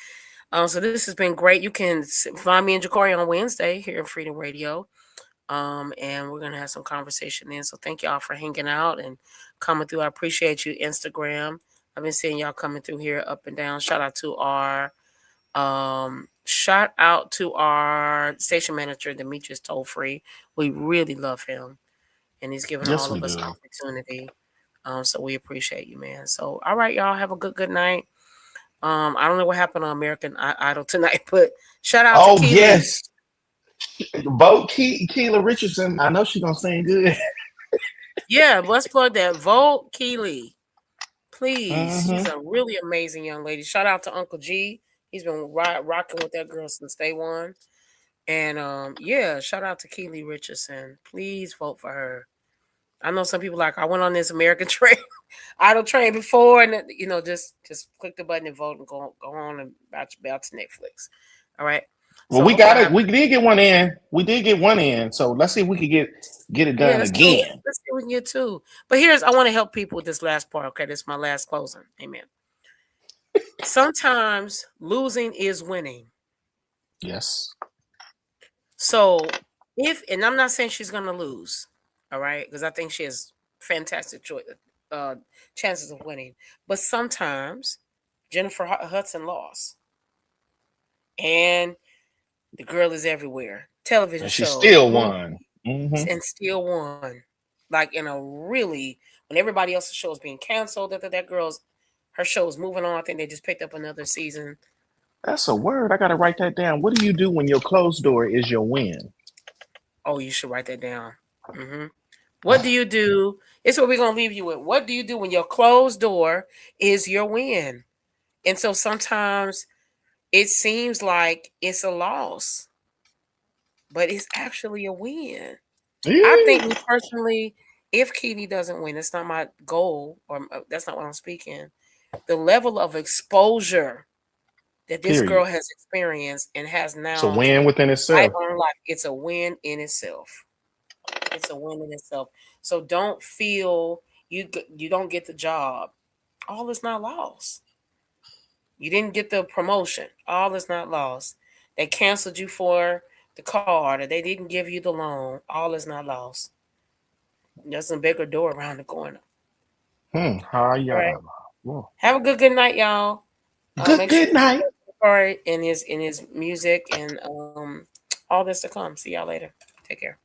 So this has been great. You can find me and JaCoree on Wednesday here at Freedom Radio. And we're gonna have some conversation then. So thank y'all for hanging out and coming through. I appreciate you, Instagram. I've been seeing y'all coming through here up and down. Shout out to our station manager, Demetrius Toll Free. We really love him, and he's given Yes, all we of us do. opportunity. So we appreciate you, man. So all right, y'all have a good night. I don't know what happened on American Idol tonight, but shout out to Oh, Keely. yes. Vote Keela Richardson. I know she's going to sing good. Yeah, let's plug that. Vote Keely. Please. She's Mm-hmm. a really amazing young lady. Shout out to Uncle G. He's been rocking with that girl since day one. And yeah, shout out to Keely Richardson. Please vote for her. I know some people like, I went on this American Idol train before, and just click the button and vote and go on and about to Netflix. All right. Well, So I we hope y'all got it. have. We did get one in. We did get one in. So let's see if we could get it Yeah, done let's see again. what we can get too. But I want to help people with this last part. Okay, this is my last closing. Amen. Sometimes losing is winning. Yes. So and I'm not saying she's gonna lose, all right, because I think she has fantastic chances of winning. But sometimes Jennifer Hudson lost, and the girl is everywhere. Television And she shows, still movies, won. Mm-hmm. and still won. Like in a really, when everybody else's show is being canceled, that girl's her show is moving on. I think they just picked up another season. That's a word. I got to write that down. What do you do when your closed door is your win? Oh, you should write that down. Mm-hmm. What do you do? It's what we're going to leave you with. What do you do when your closed door is your win? And so sometimes it seems like it's a loss, but it's actually a win. I think me personally, if Keely doesn't win, it's not my goal, or that's not what I'm speaking. The level of exposure that this Period. girl has experienced and has It's a now win within life itself. on life, it's a win in itself. It's a win in itself. So don't feel you don't get the job. All is not lost. You didn't get the promotion. All is not lost. They canceled you for the card, or they didn't give you the loan. All is not lost. There's a bigger door around the corner. All All right. right. Have a good night, y'all. Make sure Good night. you support in his music and all this to come. See y'all later. Take care.